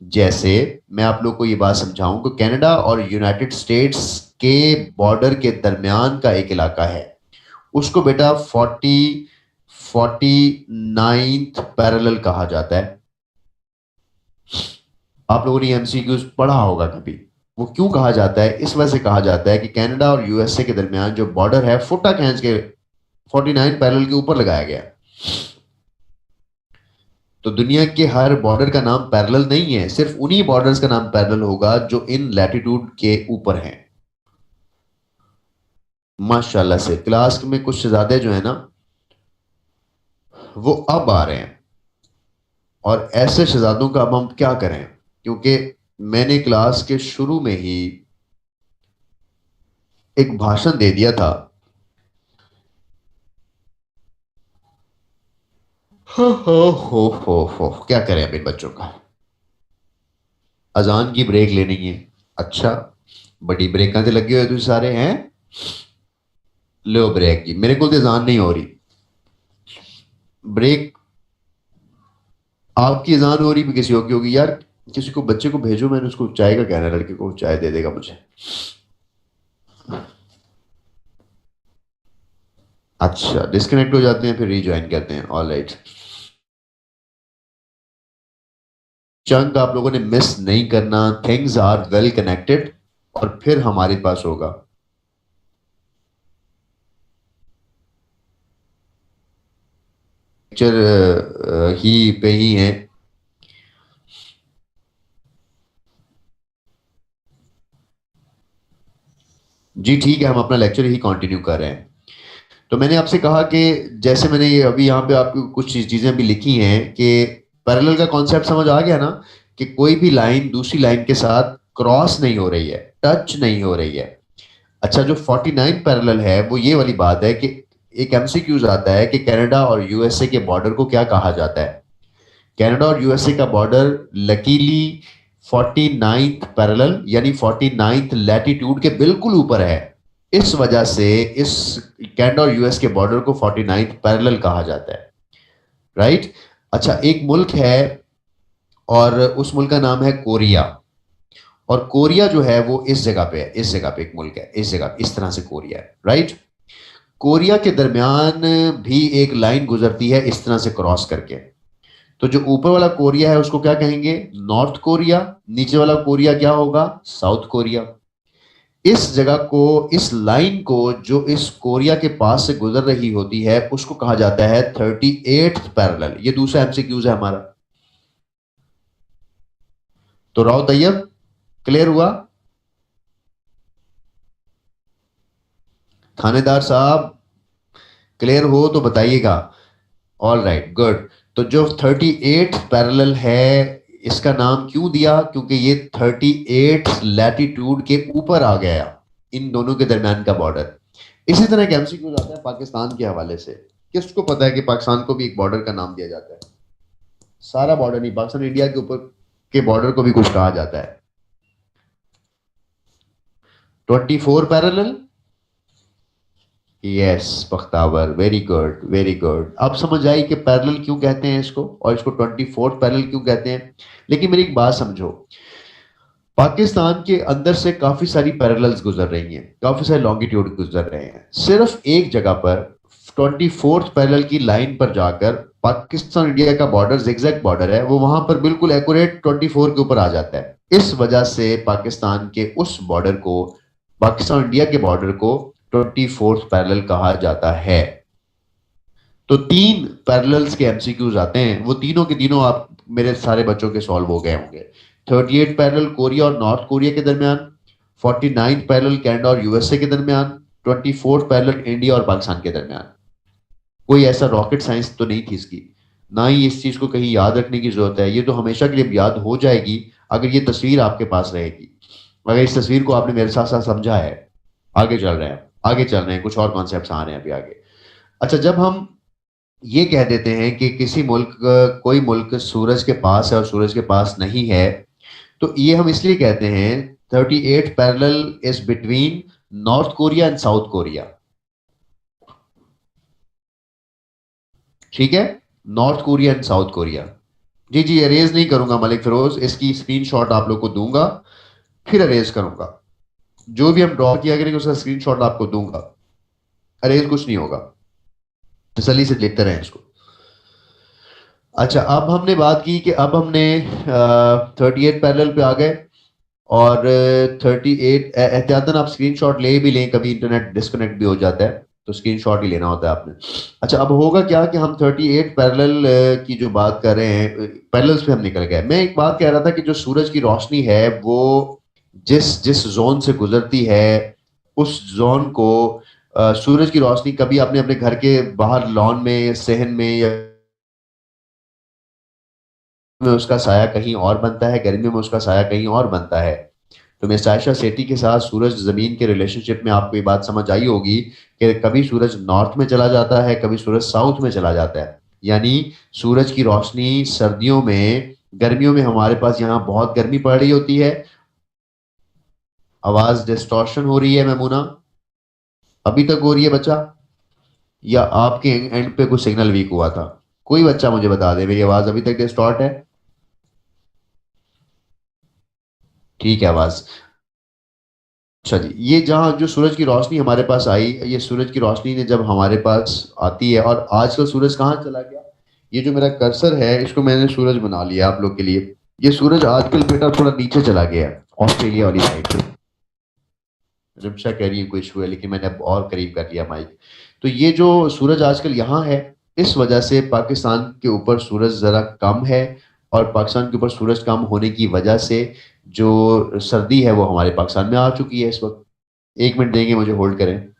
जैसे मैं आप लोग को ये बात समझाऊं कि कनाडा और यूनाइटेड स्टेट्स के बॉर्डर के दरमियान का एक इलाका है, उसको बेटा 49th पैरेलल कहा जाता है। आप लोगों ने एमसीक्यूज पढ़ा होगा कभी। वो क्यों कहा जाता है? इस वजह से कहा जाता है कि कनाडा और यूएसए के दरमियान जो बॉर्डर है फुटा खींच के 49 पैरेलल के ऊपर लगाया गया। तो दुनिया के हर बॉर्डर का नाम पैरेलल नहीं है, सिर्फ उन्हीं बॉर्डर्स का नाम पैरेलल होगा जो इन लैटिट्यूड के ऊपर हैं। माशाल्लाह से क्लास में कुछ शहजादे जो है ना वो अब आ रहे हैं, और ऐसे शहजादों का अब हम क्या करें, क्योंकि मैंने क्लास के शुरू में ही एक भाषण दे दिया था। हो क्या करें अब इन बच्चों का। अजान की ब्रेक लेनी है। अच्छा, बड़ी ब्रेक से लगे हुए तुम सारे हैं। लो ब्रेक जी, मेरे को तो अजान नहीं हो रही। ब्रेक आपकी अजान हो रही भी किसी और की होगी यार। किसी को बच्चे को भेजो, मैंने उसको चाय का कहना है, लड़के को चाय दे देगा मुझे। अच्छा, डिस्कनेक्ट हो जाते हैं फिर रीज्वाइन करते हैं। ऑल राइट, चंक आप लोगों ने मिस नहीं करना। थिंग्स आर वेल कनेक्टेड और फिर हमारे पास होगा। लेक्चर ही पे ही हैं। जी ठीक है, हम अपना लेक्चर ही कंटिन्यू कर रहे हैं। तो मैंने आपसे कहा कि जैसे मैंने ये अभी यहाँ पे आपको कुछ चीजें अभी लिखी हैं कि पैरेलल का कॉन्सेप्ट समझ आ गया ना, कि कोई भी लाइन दूसरी लाइन के साथ क्रॉस नहीं हो रही है, टच नहीं हो रही है। अच्छा, जो 49 पैरेलल है वो ये वाली बात है कि एक एमसीक्यूज आता है कि कनाडा और यूएसए के बॉर्डर को क्या कहा जाता है। कनाडा और यूएसए का बॉर्डर लकीली 49th पैरेलल यानी 49th लैटिट्यूड के बिल्कुल ऊपर है। इस वजह से इस कनाडा और यूएस के बॉर्डर को 49th पैरेलल कहा जाता है। राइट। अच्छा, एक मुल्क है और उस मुल्क का नाम है कोरिया। और कोरिया जो है वो इस जगह पे है, इस जगह पे एक मुल्क है, इस जगह इस तरह से कोरिया है। राइट। कोरिया के दरमियान भी एक लाइन गुजरती है इस तरह से क्रॉस करके। तो जो ऊपर वाला कोरिया है उसको क्या कहेंगे? North Korea. नीचे वाला कोरिया क्या होगा? South Korea. इस जगह को, इस लाइन को जो इस कोरिया के पास से गुजर रही होती है उसको कहा जाता है 38th पैरेलल। ये दूसरा एमसीक्यूज है हमारा। तो राव तैयब, क्लियर हुआ? थानेदार साहब क्लियर हो तो बताइएगा। All right, good. तो जो 38th पैरेलल है इसका नाम क्यों दिया? क्योंकि ये 38th लैटिट्यूड के ऊपर आ गया, इन दोनों के दरमियान का बॉर्डर। इसी तरह का एमसीक्यू आता है पाकिस्तान के हवाले से। किसको पता है कि पाकिस्तान को भी एक बॉर्डर का नाम दिया जाता है? सारा बॉर्डर नहीं, पाकिस्तान इंडिया के ऊपर के बॉर्डर को भी कुछ कहा जाता है। 24 parallel. Yes Bakhtawar, very good very good. अब समझ आई कि पैरेलल क्यों कहते हैं इसको, और इसको 24th पैरेलल क्यों कहते हैं। लेकिन मेरी एक बात समझो, पाकिस्तान के अंदर से काफी सारी पैरेलल्स गुजर रही हैं, काफी सारे लॉन्गिट्यूड गुजर रहे हैं। सिर्फ एक जगह पर 24th पैरेलल की लाइन पर जाकर पाकिस्तान इंडिया का बॉर्डर, जिगजैग बॉर्डर है, वो वहां पर बिल्कुल एक्यूरेट 24 के ऊपर आ जाता है। इस वजह से पाकिस्तान के उस बॉर्डर को, पाकिस्तान इंडिया के बॉर्डर को 24th पैरेलल कहा जाता है। तो 3 पैरेलल्स के एमसीक्यूज आते हैं, वो तीनों के तीनों आप मेरे सारे बच्चों के सॉल्व हो गए होंगे। 38 पैरेलल कोरिया और नॉर्थ कोरिया के दरमियान, 49 पैरेलल कनाडा और यूएसए के दरमियान, 24 पैरेलल इंडिया और पाकिस्तान के दरमियान। कोई ऐसा रॉकेट साइंस तो नहीं थी इसकी, ना ही इस चीज को कहीं याद रखने की जरूरत है। ये तो हमेशा के लिए याद हो जाएगी अगर ये तस्वीर आपके पास रहेगी, अगर इस तस्वीर को आपने मेरे साथ साथ समझा है। आगे चल रहे हैं, आगे चल रहे हैं, कुछ और कॉन्सेप्ट्स आ रहे हैं अभी आगे। अच्छा, जब हम ये कह देते हैं कि किसी मुल्क, कोई मुल्क सूरज के पास है और सूरज के पास नहीं है, तो ये हम इसलिए कहते हैं 38 parallel is between North Korea and South Korea. ठीक है, North Korea and South Korea. जी जी, अरेज नहीं करूंगा मलिक फिरोज, इसकी स्क्रीनशॉट आप लोग को दूंगा, फिर अरेज करूंगा। जो भी हम ड्रॉ किया करेंगे उसका स्क्रीनशॉट आपको दूंगा, अरेज कुछ नहीं होगा, तसल्ली से देखते रहें इसको। अच्छा, अब हमने बात की कि अब हमने 38 पैरेलल पे आ गए, और 38 एहतियातन आप स्क्रीनशॉट ले भी लें, कभी इंटरनेट डिस्कनेक्ट भी हो जाता है तो स्क्रीनशॉट ही लेना होता है आपने। अच्छा, अब होगा क्या कि हम 38 पैरेलल की जो बात कर रहे हैं, पैरेलल्स पे हम निकल गए। मैं एक बात कह रहा था कि जो सूरज की रोशनी है वो जिस जिस जोन से गुजरती है, उस जोन को सूरज की रोशनी कभी आपने अपने घर के बाहर लॉन में, सहन में, या में उसका साया कहीं और बनता है, गर्मी में उसका साया कहीं और बनता है। तो मिस आयशा सेठी के साथ सूरज जमीन के रिलेशनशिप में आपको ये बात समझ आई होगी कि कभी सूरज नॉर्थ में चला जाता है, कभी सूरज साउथ में चला जाता है। यानी सूरज की रोशनी सर्दियों में, गर्मियों में हमारे पास यहाँ बहुत गर्मी पड़ रही होती है। आवाज डिस्टॉर्शन हो रही है मैमूना? अभी तक हो रही है बच्चा, या आपके एंड पे कुछ सिग्नल वीक हुआ था? कोई बच्चा मुझे बता दे, मेरी आवाज अभी तक डिस्टॉर्ट है? ठीक है आवाज। अच्छा जी, ये जहाँ जो सूरज की रोशनी हमारे पास आई, ये सूरज की रोशनी ने जब हमारे पास आती है, और आजकल सूरज कहाँ चला गया? ये जो मेरा कर्सर है इसको मैंने सूरज बना लिया आप लोग के लिए। ये सूरज आजकल बेटा थोड़ा नीचे चला गया है, ऑस्ट्रेलिया वाली साइड पे। रिमशा कह रही है कोई इशू है, लेकिन मैंने अब और करीब कर लिया माइक। तो ये जो सूरज आजकल यहाँ है, इस वजह से पाकिस्तान के ऊपर सूरज जरा कम है, और पाकिस्तान के ऊपर सूरज कम होने की वजह से जो सर्दी है वो हमारे पाकिस्तान में आ चुकी है इस वक्त। 1 मिनट देंगे मुझे, होल्ड करें।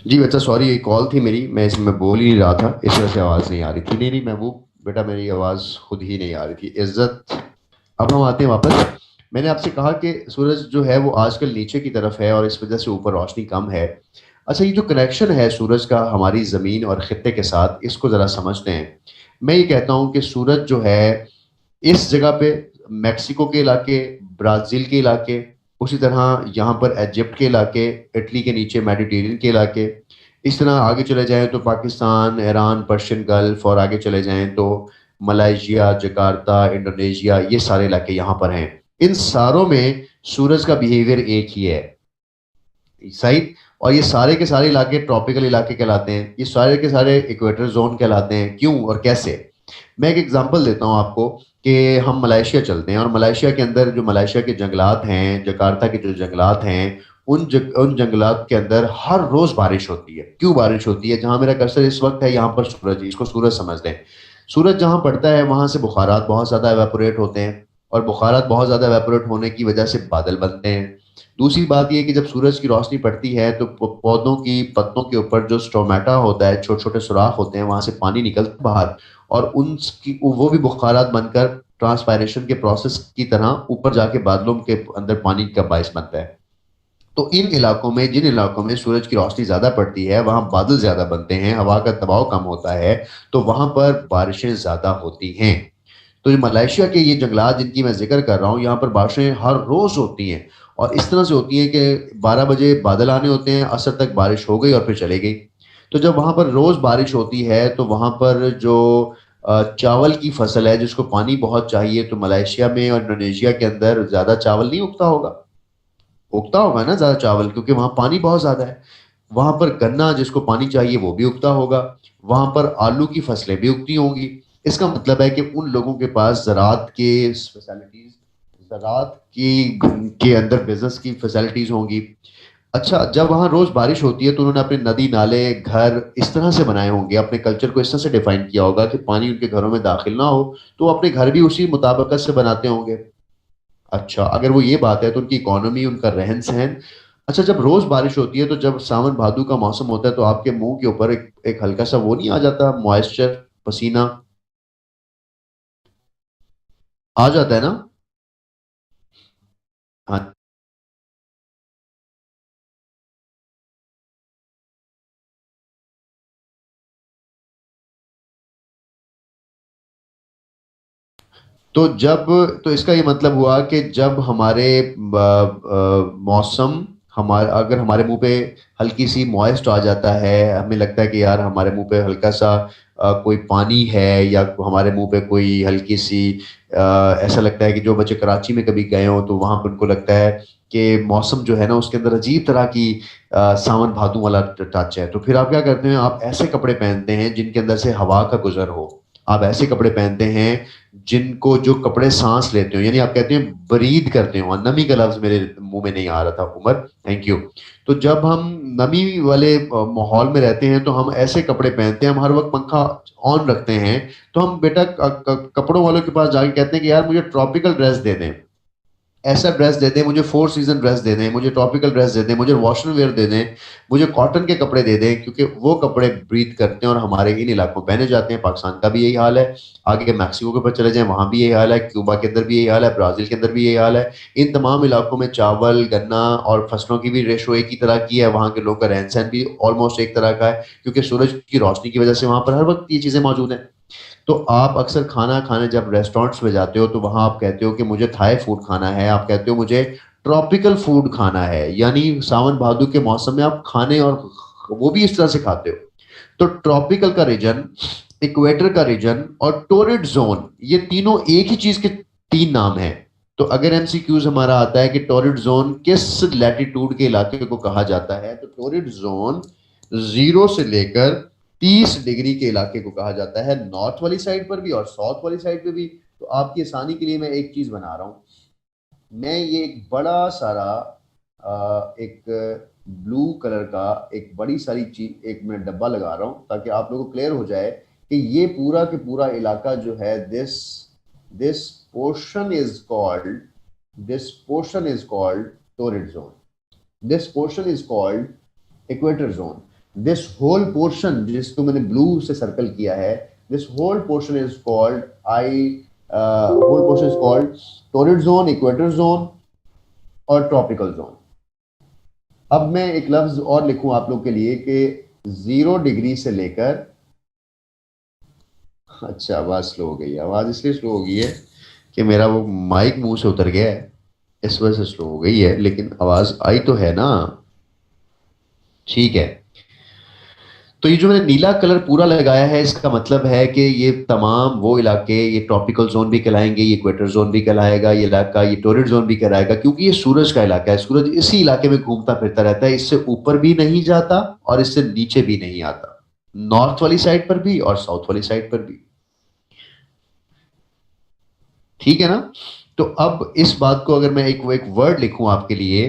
जी बच्चा सॉरी, ये कॉल थी मेरी, मैं इसमें बोल ही नहीं रहा था, इस वजह से आवाज़ नहीं आ रही थी। नहीं नहीं महबूब बेटा, मेरी आवाज़ खुद ही नहीं आ रही थी। इज्जत, अब हम आते हैं वापस। मैंने आपसे कहा कि सूरज जो है वो आजकल नीचे की तरफ है, और इस वजह से ऊपर रोशनी कम है। अच्छा, ये जो कनेक्शन है सूरज का हमारी ज़मीन और ख़ित्ते के साथ, इसको ज़रा समझते हैं। मैं ये कहता हूँ कि सूरज जो है इस जगह पे, मैक्सिको के इलाके, ब्राज़ील के इलाके, उसी तरह यहाँ पर इजिप्ट के इलाके, इटली के नीचे मेडिटेरियन के इलाके, इस तरह आगे चले जाएं तो पाकिस्तान, ईरान, पर्शियन गल्फ, और आगे चले जाएं तो मलाइशिया, जकार्ता, इंडोनेशिया, ये सारे इलाके यहाँ पर हैं। इन सारों में सूरज का बिहेवियर एक ही है, सही। और ये सारे के सारे इलाके ट्रॉपिकल इलाके कहलाते हैं, ये सारे के सारे इक्वेटर जोन कहलाते हैं। क्यों और कैसे? मैं एक एग्जांपल देता हूँ आपको कि हम मलेशिया चलते हैं, और मलेशिया के अंदर जो मलेशिया के जंगलात हैं, जकार्ता के जो जंगलात हैं, उन जंगलात के अंदर हर रोज बारिश होती है। क्यों बारिश होती है? जहां मेरा कर्सर इस वक्त है यहाँ पर सूरज, इसको सूरज समझ लें। सूरज जहां पड़ता है वहां से बुखारात बहुत ज्यादा एवेपोरेट होते हैं, और बुखारात बहुत ज्यादा एवेपोरेट होने की वजह से बादल बनते हैं। दूसरी बात यह कि जब सूरज की रोशनी पड़ती है तो पौधों की पत्तों के ऊपर जो स्टोमेटा होता है, छोटे छोटे सुराख होते हैं, वहां से पानी निकलता है बाहर, और उनकी वो भी बुखारात बनकर ट्रांसपायरेशन के प्रोसेस की तरह ऊपर जाके बादलों के अंदर पानी का बायस बनता है। तो इन इलाकों में, जिन इलाकों में सूरज की रोशनी ज्यादा पड़ती है, वहां बादल ज्यादा बनते हैं, हवा का दबाव कम होता है, तो वहां पर बारिशें ज्यादा होती हैं। तो ये मलेशिया के ये जंगलात जिनकी मैं जिक्र कर रहा हूँ, यहाँ पर बारिशें हर रोज होती हैं, और इस तरह से होती हैं कि 12 बजे बादल आने होते हैं, असर तक बारिश हो गई और फिर चले गई। तो जब वहां पर रोज बारिश होती है तो वहां पर जो चावल की फसल है जिसको पानी बहुत चाहिए, तो मलेशिया में और इंडोनेशिया के अंदर ज्यादा चावल नहीं उगता होगा, उगता होगा ना ज्यादा चावल, क्योंकि वहां पानी बहुत ज्यादा है। वहां पर गन्ना जिसको पानी चाहिए वो भी उगता होगा, वहां पर आलू की फसलें भी उगती होंगी। इसका मतलब है कि उन लोगों के पास ज़राअत के फैसिलिटीज, ज़राअत के अंदर बिजनेस की फैसिलिटीज होंगी। अच्छा, जब वहां रोज बारिश होती है तो उन्होंने अपने नदी नाले घर इस तरह से बनाए होंगे, अपने कल्चर को इस तरह से डिफाइन किया होगा कि पानी उनके घरों में दाखिल ना हो, तो वो अपने घर भी उसी मुताबिकत से बनाते होंगे। अच्छा, अगर वो ये बात है तो उनकी इकोनॉमी, उनका रहन सहन। अच्छा, जब रोज बारिश होती है तो जब सावन भादो का मौसम होता है तो आपके मुंह के ऊपर एक हल्का सा वो नहीं आ जाता, मॉइस्चर, पसीना आ जाता है ना? हाँ। जब, तो इसका ये मतलब हुआ कि जब हमारे मौसम, हमारे अगर हमारे मुंह पे हल्की सी मॉइस्ट आ जाता है, हमें लगता है कि यार हमारे मुंह पे हल्का सा कोई पानी है, या हमारे मुंह पे कोई हल्की सी ऐसा लगता है कि जो बच्चे कराची में कभी गए हो तो वहां पर उनको लगता है कि मौसम जो है ना उसके अंदर अजीब तरह की सावन भादों वाला टच है, तो फिर आप क्या करते हैं, आप ऐसे कपड़े पहनते हैं जिनके अंदर से हवा का गुजर हो। आप ऐसे कपड़े पहनते हैं जिनको, जो कपड़े सांस लेते हो, यानी आप कहते हैं ब्रीद करते हो, नमी का लफ्ज मेरे मुंह में नहीं आ रहा था उमर, थैंक यू। तो जब हम नमी वाले माहौल में रहते हैं तो हम ऐसे कपड़े पहनते हैं, हम हर वक्त पंखा ऑन रखते हैं, तो हम बेटा कपड़ों वालों के पास जाके कहते हैं कि यार मुझे ट्रॉपिकल ड्रेस दे दें, ऐसा ड्रेस दे दें, मुझे 4 सीजन ड्रेस दे दें, मुझे टॉपिकल ड्रेस दे दें, मुझे वॉशन वेयर दे दें, मुझे कॉटन के कपड़े दे दें, क्योंकि वो कपड़े ब्रीथ करते हैं और हमारे इन इलाकों में पहने जाते हैं। पाकिस्तान का भी यही हाल है, आगे मैक्सिको के ऊपर चले जाएं वहां भी यही हाल है, क्यूबा के अंदर भी यही हाल है, ब्राजील के अंदर भी यही हाल है। इन तमाम इलाकों में चावल, गन्ना और फसलों की भी रेशो एक ही तरह की है, वहां के लोगों का रहन सहन भी ऑलमोस्ट एक तरह का है, क्योंकि सूरज की रोशनी की वजह से वहां पर हर वक्त ये चीजें मौजूद हैं। तो आप अक्सर खाना खाने जब रेस्टोरेंट्स में जाते हो तो वहां आप कहते हो कि मुझे थाई फूड खाना है, आप कहते हो मुझे ट्रॉपिकल फूड खाना है, यानी सावन भादो के मौसम में आप खाने और वो भी इस तरह से खाते हो। तो ट्रॉपिकल का रीजन, इक्वेटर का रीजन और टोरिड जोन, ये तीनों एक ही चीज के तीन नाम हैं। तो अगर एमसीक्यूज हमारा आता है कि टोरिड जोन किस लैटिट्यूड के इलाके को कहा जाता है, तो टोरिड जोन 0 से लेकर 30 डिग्री के इलाके को कहा जाता है, नॉर्थ वाली साइड पर भी और साउथ वाली साइड पे भी। तो आपकी आसानी के लिए मैं एक चीज बना रहा हूँ, मैं ये एक बड़ा सारा एक ब्लू कलर का एक बड़ी सारी चीज, एक मैं डब्बा लगा रहा हूँ ताकि आप लोगों को क्लियर हो जाए कि ये पूरा के पूरा इलाका जो है, this this portion is called, this portion is called torrid zone, this portion is called equator zone, this whole portion जिसको मैंने ब्लू से सर्कल किया है, this whole portion is called whole portion is called torrid zone, equator zone और tropical zone. अब मैं एक लफ्ज और लिखूं आप लोग के लिए कि 0 डिग्री से लेकर, अच्छा आवाज स्लो हो गई है, आवाज इसलिए स्लो हो गई है कि मेरा वो माइक मुंह से उतर गया है, इस वजह से स्लो हो गई है, लेकिन आवाज आई तो है ना? ठीक है। तो ये जो मैंने नीला कलर पूरा लगाया है, इसका मतलब है कि ये तमाम वो इलाके, ये ट्रॉपिकल जोन भी कहलाएंगे, ये इक्वेटर जोन भी कहलाएगा, ये इलाका ये टोरिड जोन भी कहलाएगा, क्योंकि ये सूरज का इलाका है, सूरज इसी इलाके में घूमता फिरता रहता है, इससे ऊपर भी नहीं जाता और इससे नीचे भी नहीं आता, नॉर्थ वाली साइड पर भी और साउथ वाली साइड पर भी। ठीक है ना? तो अब इस बात को अगर मैं एक वर्ड लिखूं आपके लिए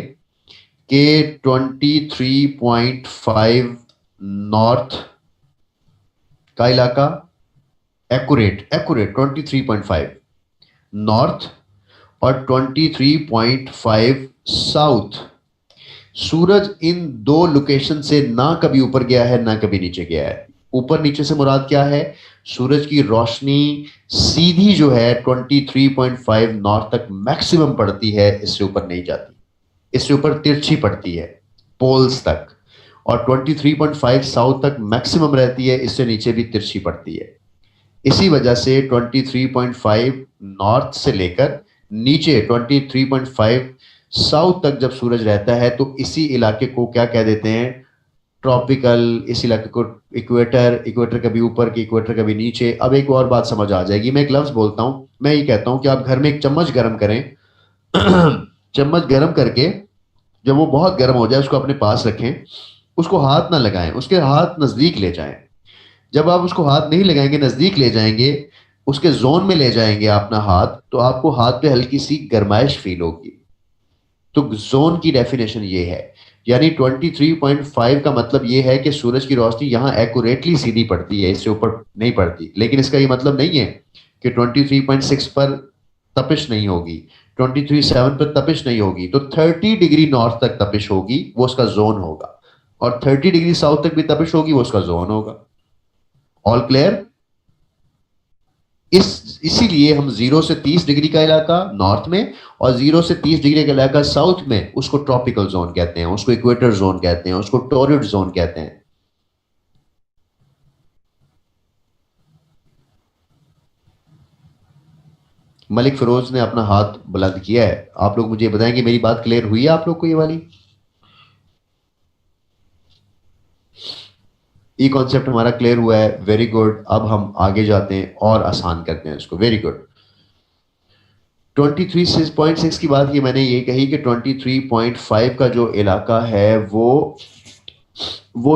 कि 23.5 नॉर्थ का इलाका, एक्यूरेट एक्यूरेट 23.5 नॉर्थ और 23.5 साउथ, सूरज इन दो लोकेशन से ना कभी ऊपर गया है ना कभी नीचे गया है। ऊपर नीचे से मुराद क्या है? सूरज की रोशनी सीधी जो है 23.5 नॉर्थ तक मैक्सिमम पड़ती है, इससे ऊपर नहीं जाती, इससे ऊपर तिरछी पड़ती है पोल्स तक, और 23.5 साउथ तक मैक्सिमम रहती है, इससे नीचे भी तिरछी पड़ती है। इसी वजह से 23.5 नॉर्थ से लेकर नीचे 23.5 साउथ तक जब सूरज रहता है तो इसी इलाके को क्या कह देते हैं? ट्रॉपिकल। इस इलाके को इक्वेटर, इक्वेटर कभी ऊपर की, इक्वेटर कभी नीचे। अब एक और बात समझ आ जाएगी। मैं एक लफ्ज बोलता हूं, मैं ये कहता हूं कि आप घर में एक चम्मच गर्म करें चम्मच गर्म करके जब वो बहुत गर्म हो जाए उसको अपने पास रखें, उसको हाथ ना लगाएं, उसके हाथ नजदीक ले जाएं। जब आप उसको हाथ नहीं लगाएंगे, नजदीक ले जाएंगे, उसके जोन में ले जाएंगे अपना हाथ, तो आपको हाथ पे हल्की सी गर्माइश फील होगी। तो जोन की डेफिनेशन ये है, यानी 23.5 का मतलब ये है कि सूरज की रोशनी यहां एक्यूरेटली सीधी पड़ती है, इससे ऊपर नहीं पड़ती। लेकिन इसका ये मतलब नहीं है कि 23.6 पर तपिश नहीं होगी, 23.7 पर तपिश नहीं होगी, तो 30 डिग्री नॉर्थ तक तपिश होगी, वो उसका जोन होगा, और 30 डिग्री साउथ तक भी तपिश होगी, वो उसका जोन होगा। All clear? इसीलिए हम 0 से 30 डिग्री का इलाका नॉर्थ में और 0 से 30 डिग्री का इलाका साउथ में, उसको ट्रॉपिकल जोन कहते हैं, उसको इक्वेटर जोन कहते हैं, उसको टोरिड जोन कहते हैं। मलिक फिरोज ने अपना हाथ बुलंद किया है। आप लोग मुझे बताएंगे मेरी बात क्लियर हुई है आप लोग को? ये वाली ये कॉन्सेप्ट हमारा क्लियर हुआ है? Very good. अब हम आगे जाते हैं और आसान करते हैं इसको। Very good. 23.6 की बात की मैंने ये कही कि 23.5 का जो इलाका है वो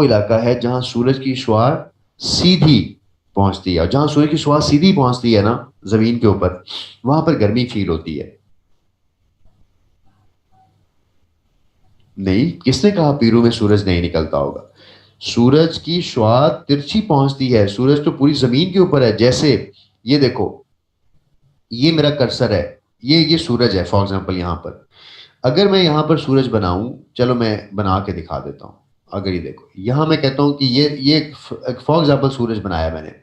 इलाका है जहां सूरज की शुआ सीधी पहुंचती है, और जहां सूरज की शुआ सीधी पहुंचती है ना जमीन के ऊपर, वहां पर गर्मी फील होती है। नहीं, किसने कहा पीरू में सूरज नहीं निकलता होगा? सूरज की शुआ तिरछी पहुंचती है, सूरज तो पूरी जमीन के ऊपर है। जैसे ये देखो, ये मेरा कर्सर है, ये सूरज है फॉर एग्जांपल। यहां पर अगर मैं यहां पर सूरज बनाऊं, चलो मैं बना के दिखा देता हूं। अगर ये देखो, यहां मैं कहता हूं कि ये फॉर एग्जांपल सूरज बनाया मैंने,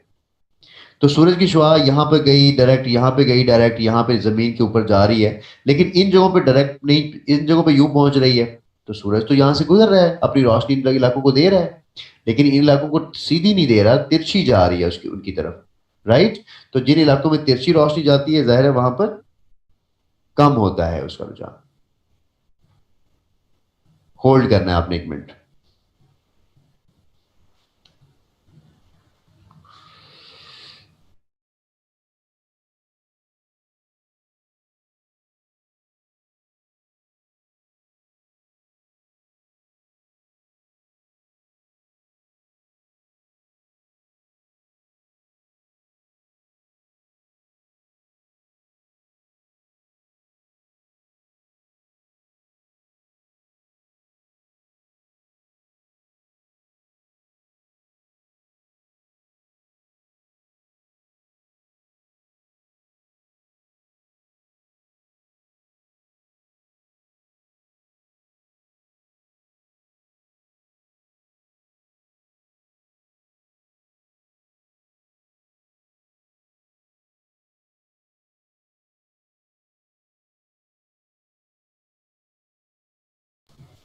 तो सूरज की शुआ यहां पर गई डायरेक्ट, यहां पे गई डायरेक्ट, यहां पे जमीन के ऊपर जा रही है, लेकिन इन जगहों पे डायरेक्ट नहीं, इन जगहों पे यूं पहुंच रही है। तो सूरज तो यहां से गुजर रहा है, अपनी रोशनी इन इलाकों को दे रहा है, लेकिन इन इलाकों को सीधी नहीं दे रहा, तिरछी जा रही है उसकी उनकी तरफ। राइट? तो जिन इलाकों में तिरछी रोशनी जाती है, जाहिर है वहां पर कम होता है उसका रुझान। होल्ड करना है आपने 1 मिनट।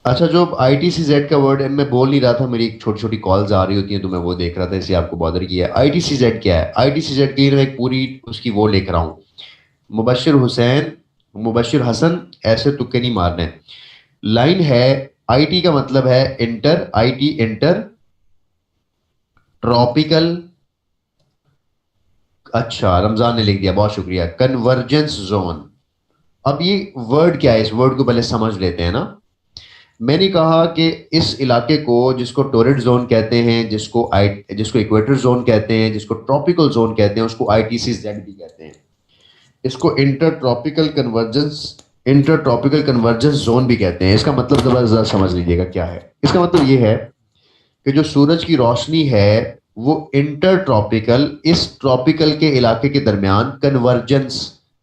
अच्छा, जो ITCZ का वर्ड है, मैं बोल नहीं रहा था, मेरी छोटी छोटी कॉल्स आ रही होती हैं तो मैं वो देख रहा था, इसलिए आपको बॉदर किया है। ITCZ क्या है? ITCZ की मैं एक पूरी उसकी वो लिख रहा हूँ। मुबशिर हुसैन, मुबशिर हसन, ऐसे तुक्के नहीं मारने। लाइन है, IT का मतलब है इंटर, IT इंटर ट्रॉपिकल। अच्छा, रमजान ने लिख दिया, बहुत शुक्रिया। Convergence zone. अब ये वर्ड क्या है, इस वर्ड को पहले समझ लेते हैं ना। मैंने कहा कि इस इलाके को, जिसको टोरिड जोन कहते हैं, जिसको इक्वेटर जोन कहते हैं, जिसको ट्रॉपिकल जोन कहते हैं, उसको ITCZ भी कहते हैं। इसको इंटर ट्रॉपिकल कन्वर्जेंस जोन भी कहते हैं। इसका मतलब जरा समझ लीजिएगा क्या है। इसका मतलब ये है कि जो सूरज की रोशनी है वो इंटर ट्रॉपिकल, इस ट्रॉपिकल के इलाके के दरमियान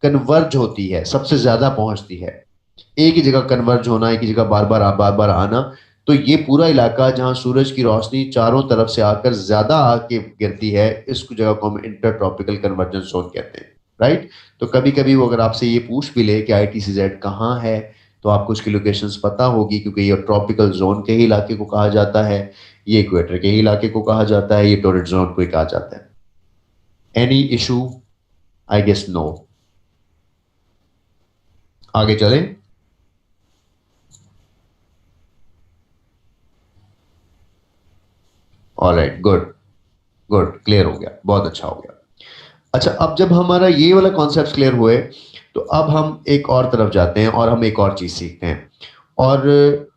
कन्वर्ज होती है, सबसे ज्यादा पहुंचती है। एक ही जगह कन्वर्ज होना, एक ही जगह बार बार आना, तो ये पूरा इलाका जहां सूरज की रोशनी चारों तरफ से आकर ज्यादा आके गिरती है, इस जगह को हम इंटर ट्रॉपिकल कन्वर्जेंस जोन कहते हैं, राइट। तो कभी कभी वो अगर आपसे ये पूछ भी ले कि ITCZ कहाँ है, तो आपको उसकी लोकेशंस पता होगी, क्योंकि ये ट्रॉपिकल जोन के ही इलाके को कहा जाता है, ये इक्वेटर के ही इलाके को कहा जाता है, ये टोरेड जोन को ही कहा जाता है। Any issue? I guess no. आगे चलें। ऑलराइट, गुड गुड, क्लियर हो गया, बहुत अच्छा हो गया। अच्छा, अब जब हमारा ये वाला कॉन्सेप्ट क्लियर हुए, तो अब हम एक और तरफ जाते हैं और हम एक और चीज सीखते हैं। और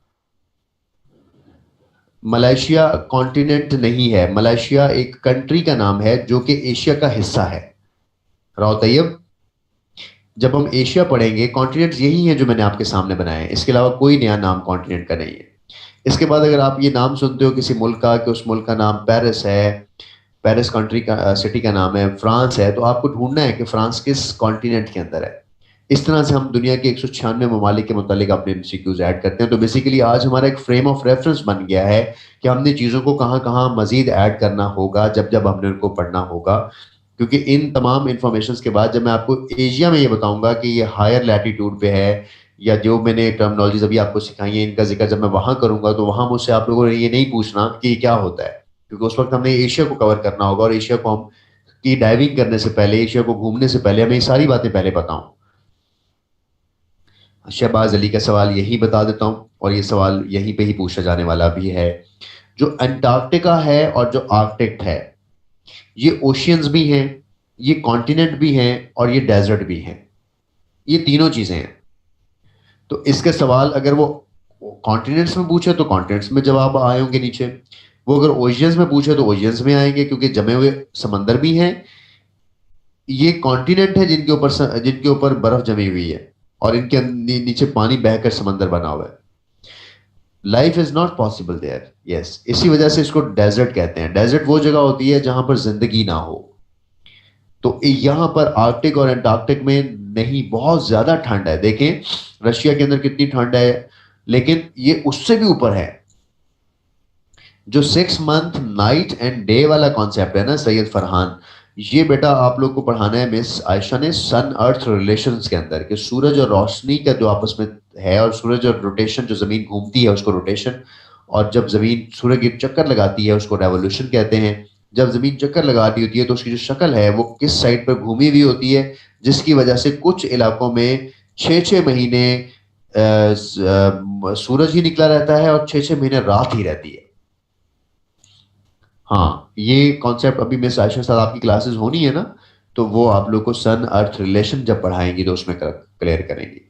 मलेशिया कॉन्टिनेंट नहीं है, मलेशिया एक कंट्री का नाम है जो कि एशिया का हिस्सा है। राव तैयब, जब हम एशिया पढ़ेंगे, कॉन्टिनेंट यही है जो मैंने आपके सामने बनाया है, इसके अलावा कोई नया नाम कॉन्टिनेंट का नहीं है। इसके बाद अगर आप ये नाम सुनते हो किसी मुल्क का, कि उस मुल्क का नाम पेरिस है, पेरिस कंट्री का सिटी का नाम है, फ्रांस है, तो आपको ढूंढना है कि फ्रांस किस कॉन्टिनेंट के अंदर है। इस तरह से हम दुनिया के 196 ममालिक के मुतालिक अपने MCQs ऐड करते हैं। तो बेसिकली आज हमारा एक फ्रेम ऑफ रेफरेंस बन गया है कि हमने चीज़ों को कहाँ कहाँ मजीद ऐड करना होगा जब जब हमने उनको पढ़ना होगा। क्योंकि इन तमाम इंफॉर्मेशन के बाद जब मैं आपको एशिया में ये बताऊंगा कि ये हायर लैटिट्यूड पे है, या जो मैंने टर्मिनोलॉजीज अभी आपको सिखाई है इनका जिक्र जब मैं वहां करूंगा, तो वहां मुझसे आप लोगों ने ये नहीं पूछना कि ये क्या होता है, क्योंकि उस वक्त हमने एशिया को कवर करना होगा, और एशिया को हम की डाइविंग करने से पहले, एशिया को घूमने से पहले हमें ये सारी बातें पहले पता हों। शहबाज अली का सवाल यही बता देता हूँ, और ये सवाल यहीं पे ही पूछा जाने वाला भी है। जो अंटार्कटिका है और जो आर्कटिक है, ये ओशियंस भी हैं, ये कॉन्टिनेंट भी हैं, और ये डेजर्ट भी हैं। ये तीनों चीजें हैं। तो इसके सवाल अगर वो कॉन्टिनेंट्स में पूछे तो कॉन्टिनेंट्स में जवाब आए होंगे नीचे, वो अगर ओशियंस में पूछे तो ओशियंस में आएंगे, क्योंकि जमे हुए समंदर भी हैं। ये कॉन्टिनेंट है जिनके ऊपर बर्फ जमी हुई है, और इनके नीचे पानी बहकर समंदर बना हुआ है। Life is not possible there, yes, इसी वजह से इसको डेजर्ट कहते हैं। डेजर्ट वो जगह होती है जहां पर जिंदगी ना हो। तो यहां पर आर्कटिक और अंटार्कटिक में नहीं, बहुत ज्यादा ठंड है। देखें रशिया के अंदर कितनी ठंड है, लेकिन ये उससे भी ऊपर है। जो 6 मंथ नाइट एंड डे वाला कॉन्सेप्ट है ना सैयद फरहान, ये बेटा आप लोग को पढ़ाना है मिस आयशा ने सन अर्थ रिलेशंस के अंदर, कि सूरज और रोशनी का जो आपस में है, और सूरज और रोटेशन, जो जमीन घूमती है उसको रोटेशन, और जब जमीन सूरज की चक्कर लगाती है उसको रेवोल्यूशन कहते हैं। जब जमीन चक्कर लगा रही होती है तो उसकी जो शक्ल है वो किस साइड पर घूमी हुई होती है, जिसकी वजह से कुछ इलाकों में 6-6 महीने सूरज ही निकला रहता है और 6-6 महीने रात ही रहती है। हाँ, ये कॉन्सेप्ट अभी मिस आयशा के साथ आपकी क्लासेस होनी है ना, तो वो आप लोग को सन अर्थ रिलेशन जब पढ़ाएंगी तो उसमें क्लियर करेंगी।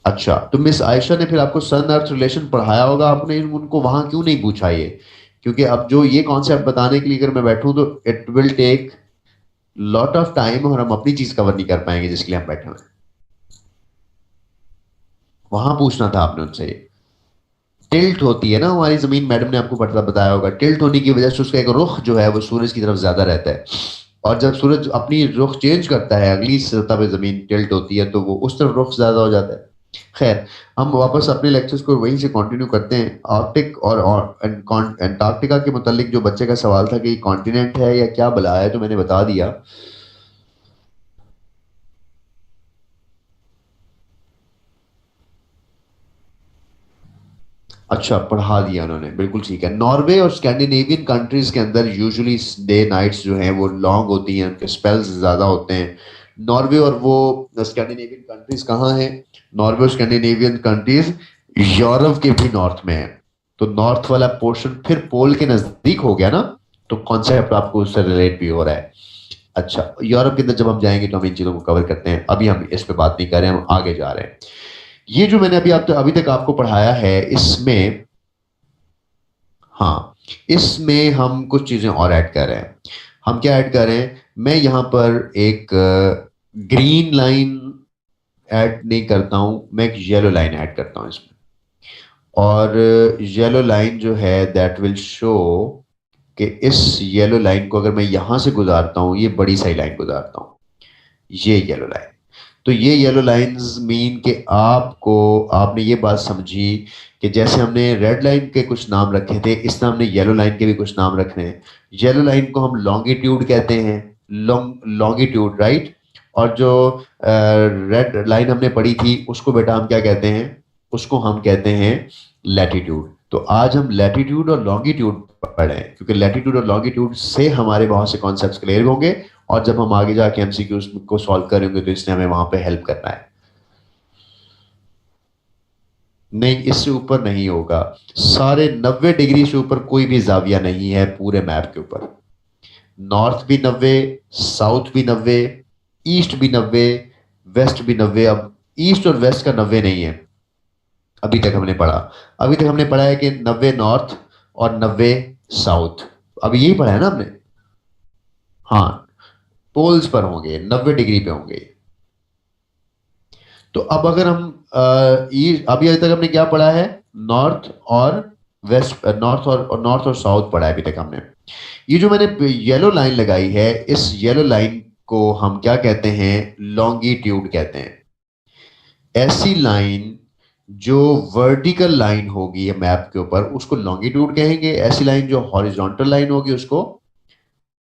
अच्छा, तो मिस आयशा ने फिर आपको सन अर्थ रिलेशन पढ़ाया होगा, आपने उनको वहां क्यों नहीं पूछा ये? क्योंकि अब जो ये कॉन्सेप्ट बताने के लिए अगर मैं बैठूं तो it will take lot of time, और हम अपनी चीज कवर नहीं कर पाएंगे जिसके लिए हम बैठे हुए हैं। वहां पूछना था आपने उनसे। टिल्ट होती है ना हमारी जमीन, मैडम ने आपको पता बताया होगा, टिल्ट होने की वजह से उसका एक रुख जो है वो सूरज की तरफ ज्यादा रहता है, और जब सूरज अपनी रुख चेंज करता है, अगली सतह पे जमीन टिल्ट होती है, तो वो उस तरफ रुख ज्यादा हो जाता है। खैर, हम वापस अपने लेक्चर्स को वहीं से कंटिन्यू करते हैं। आर्कटिक और अंटार्कटिका के मुतालिक जो बच्चे का सवाल था कि कॉन्टिनेंट है या क्या बला है, तो मैंने बता दिया। अच्छा, पढ़ा दिया उन्होंने, बिल्कुल ठीक है। नॉर्वे और स्कैंडिनेवियन कंट्रीज के अंदर यूजुअली डे नाइट्स जो हैं वो लॉन्ग होती हैं, उनके स्पेल्स ज़्यादा होते हैं। नॉर्वे और वो स्कैंडिनेवियन कंट्रीज कहाँ हैं? नॉर्वे और स्कैंडिनेवियन कंट्रीज यूरोप के भी नॉर्थ में है। तो नॉर्थ वाला पोर्शन फिर पोल के नज़दीक हो गया ना, तो कॉन्सेप्ट आपको उससे रिलेट भी हो रहा है। अच्छा, यूरोप के अंदर जब हम जाएंगे तो हम इन चीज़ों को कवर करते हैं, अभी हम इस पे बात नहीं कर रहे हैं, हम आगे जा रहे हैं। ये जो मैंने अभी तक आपको पढ़ाया है, इसमें, हाँ, इसमें हम कुछ चीजें और ऐड कर रहे हैं। हम क्या ऐड कर रहे हैं? मैं यहां पर एक ग्रीन लाइन ऐड नहीं करता हूं, मैं एक येलो लाइन ऐड करता हूं इसमें। और येलो लाइन जो है दैट विल शो कि इस येलो लाइन को अगर मैं यहां से गुजारता हूं, ये बड़ी सही लाइन गुजारता हूं, ये येलो लाइन। तो ये येलो लाइंस मीन कि आपने ये बात समझी कि जैसे हमने रेड लाइन के कुछ नाम रखे थे, इस तरह हमने येलो लाइन के भी कुछ नाम रखने हैं। येलो लाइन को हम लॉन्गिट्यूड कहते हैं, लॉन्गिट्यूड, राइट। और जो रेड लाइन हमने पढ़ी थी उसको बेटा हम क्या कहते हैं, उसको हम कहते हैं लैटिट्यूड। तो आज हम लैटिट्यूड और लॉन्गिट्यूड पढ़ें, क्योंकि लैटिट्यूड और लॉन्गिट्यूड से हमारे बहुत से कॉन्सेप्ट्स क्लियर होंगे, और जब हम आगे जाके एमसीक्यूज को सॉल्व करेंगे तो इसने हमें वहां पे हेल्प करना है। नहीं, इससे ऊपर नहीं होगा। सारे 90 डिग्री से ऊपर कोई भी जाविया नहीं है पूरे मैप के ऊपर। नॉर्थ भी 90, साउथ भी 90, ईस्ट भी 90, वेस्ट भी 90। अब ईस्ट और वेस्ट का 90 नहीं है, अभी तक हमने पढ़ा। अभी तक हमने पढ़ा है कि 90 नॉर्थ और 90 साउथ, अभी यही पढ़ा है ना हमने। हाँ, पोल्स पर होंगे, 90 डिग्री पे होंगे। तो अब अगर हम अभी तक हमने क्या पढ़ा है, नॉर्थ और वेस्ट, नॉर्थ और साउथ पढ़ा है अभी तक हमने। ये जो मैंने येलो लाइन लगाई है, इस येलो लाइन को हम क्या कहते हैं, लॉन्गिट्यूड कहते हैं। ऐसी लाइन जो वर्टिकल लाइन होगी मैप के ऊपर उसको लॉन्गिट्यूड कहेंगे। ऐसी लाइन जो हॉरिजॉन्टल लाइन होगी उसको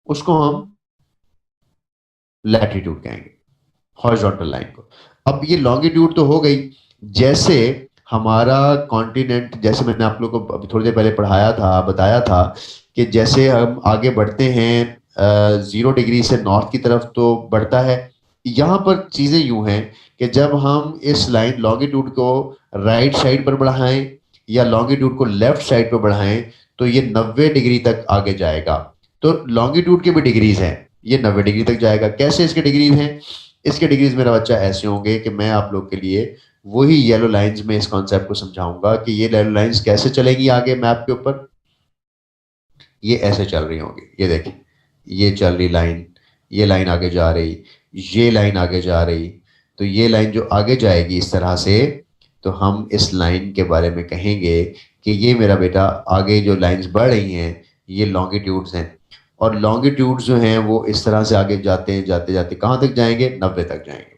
उसको हम लैटिट्यूड कहेंगे, हॉरिजॉन्टल लाइन को। अब ये लॉन्गिट्यूड तो हो गई। जैसे हमारा कॉन्टिनेंट, जैसे मैंने आप लोगों को अभी थोड़ी देर पहले पढ़ाया था, बताया था कि जैसे हम आगे बढ़ते हैं 0 डिग्री से नॉर्थ की तरफ तो बढ़ता है। यहाँ पर चीजें यूं हैं कि जब हम इस लाइन लॉन्गिट्यूड को राइट साइड पर बढ़ाएं या लॉन्गिट्यूड को लेफ्ट साइड पर बढ़ाएं तो ये 90 डिग्री तक आगे जाएगा। तो लॉन्गिट्यूड के भी डिग्रीज हैं, ये 90 डिग्री तक जाएगा। कैसे इसके डिग्रीज हैं? इसके डिग्रीज मेरा बच्चा ऐसे होंगे कि मैं आप लोग के लिए वही येलो लाइंस में इस कॉन्सेप्ट को समझाऊंगा कि ये येलो लाइंस कैसे चलेंगी आगे मैप के ऊपर। ये ऐसे चल रही होंगी, ये देखिए, ये चल रही लाइन, ये लाइन आगे जा रही, ये लाइन आगे जा रही। तो ये लाइन जो आगे जाएगी इस तरह से, तो हम इस लाइन के बारे में कहेंगे कि ये मेरा बेटा आगे जो लाइंस बढ़ रही हैं ये लॉन्गिट्यूड्स हैं। और लॉन्गिट्यूड्स जो हैं वो इस तरह से आगे जाते हैं, जाते जाते कहाँ तक जाएंगे, 90 तक जाएंगे।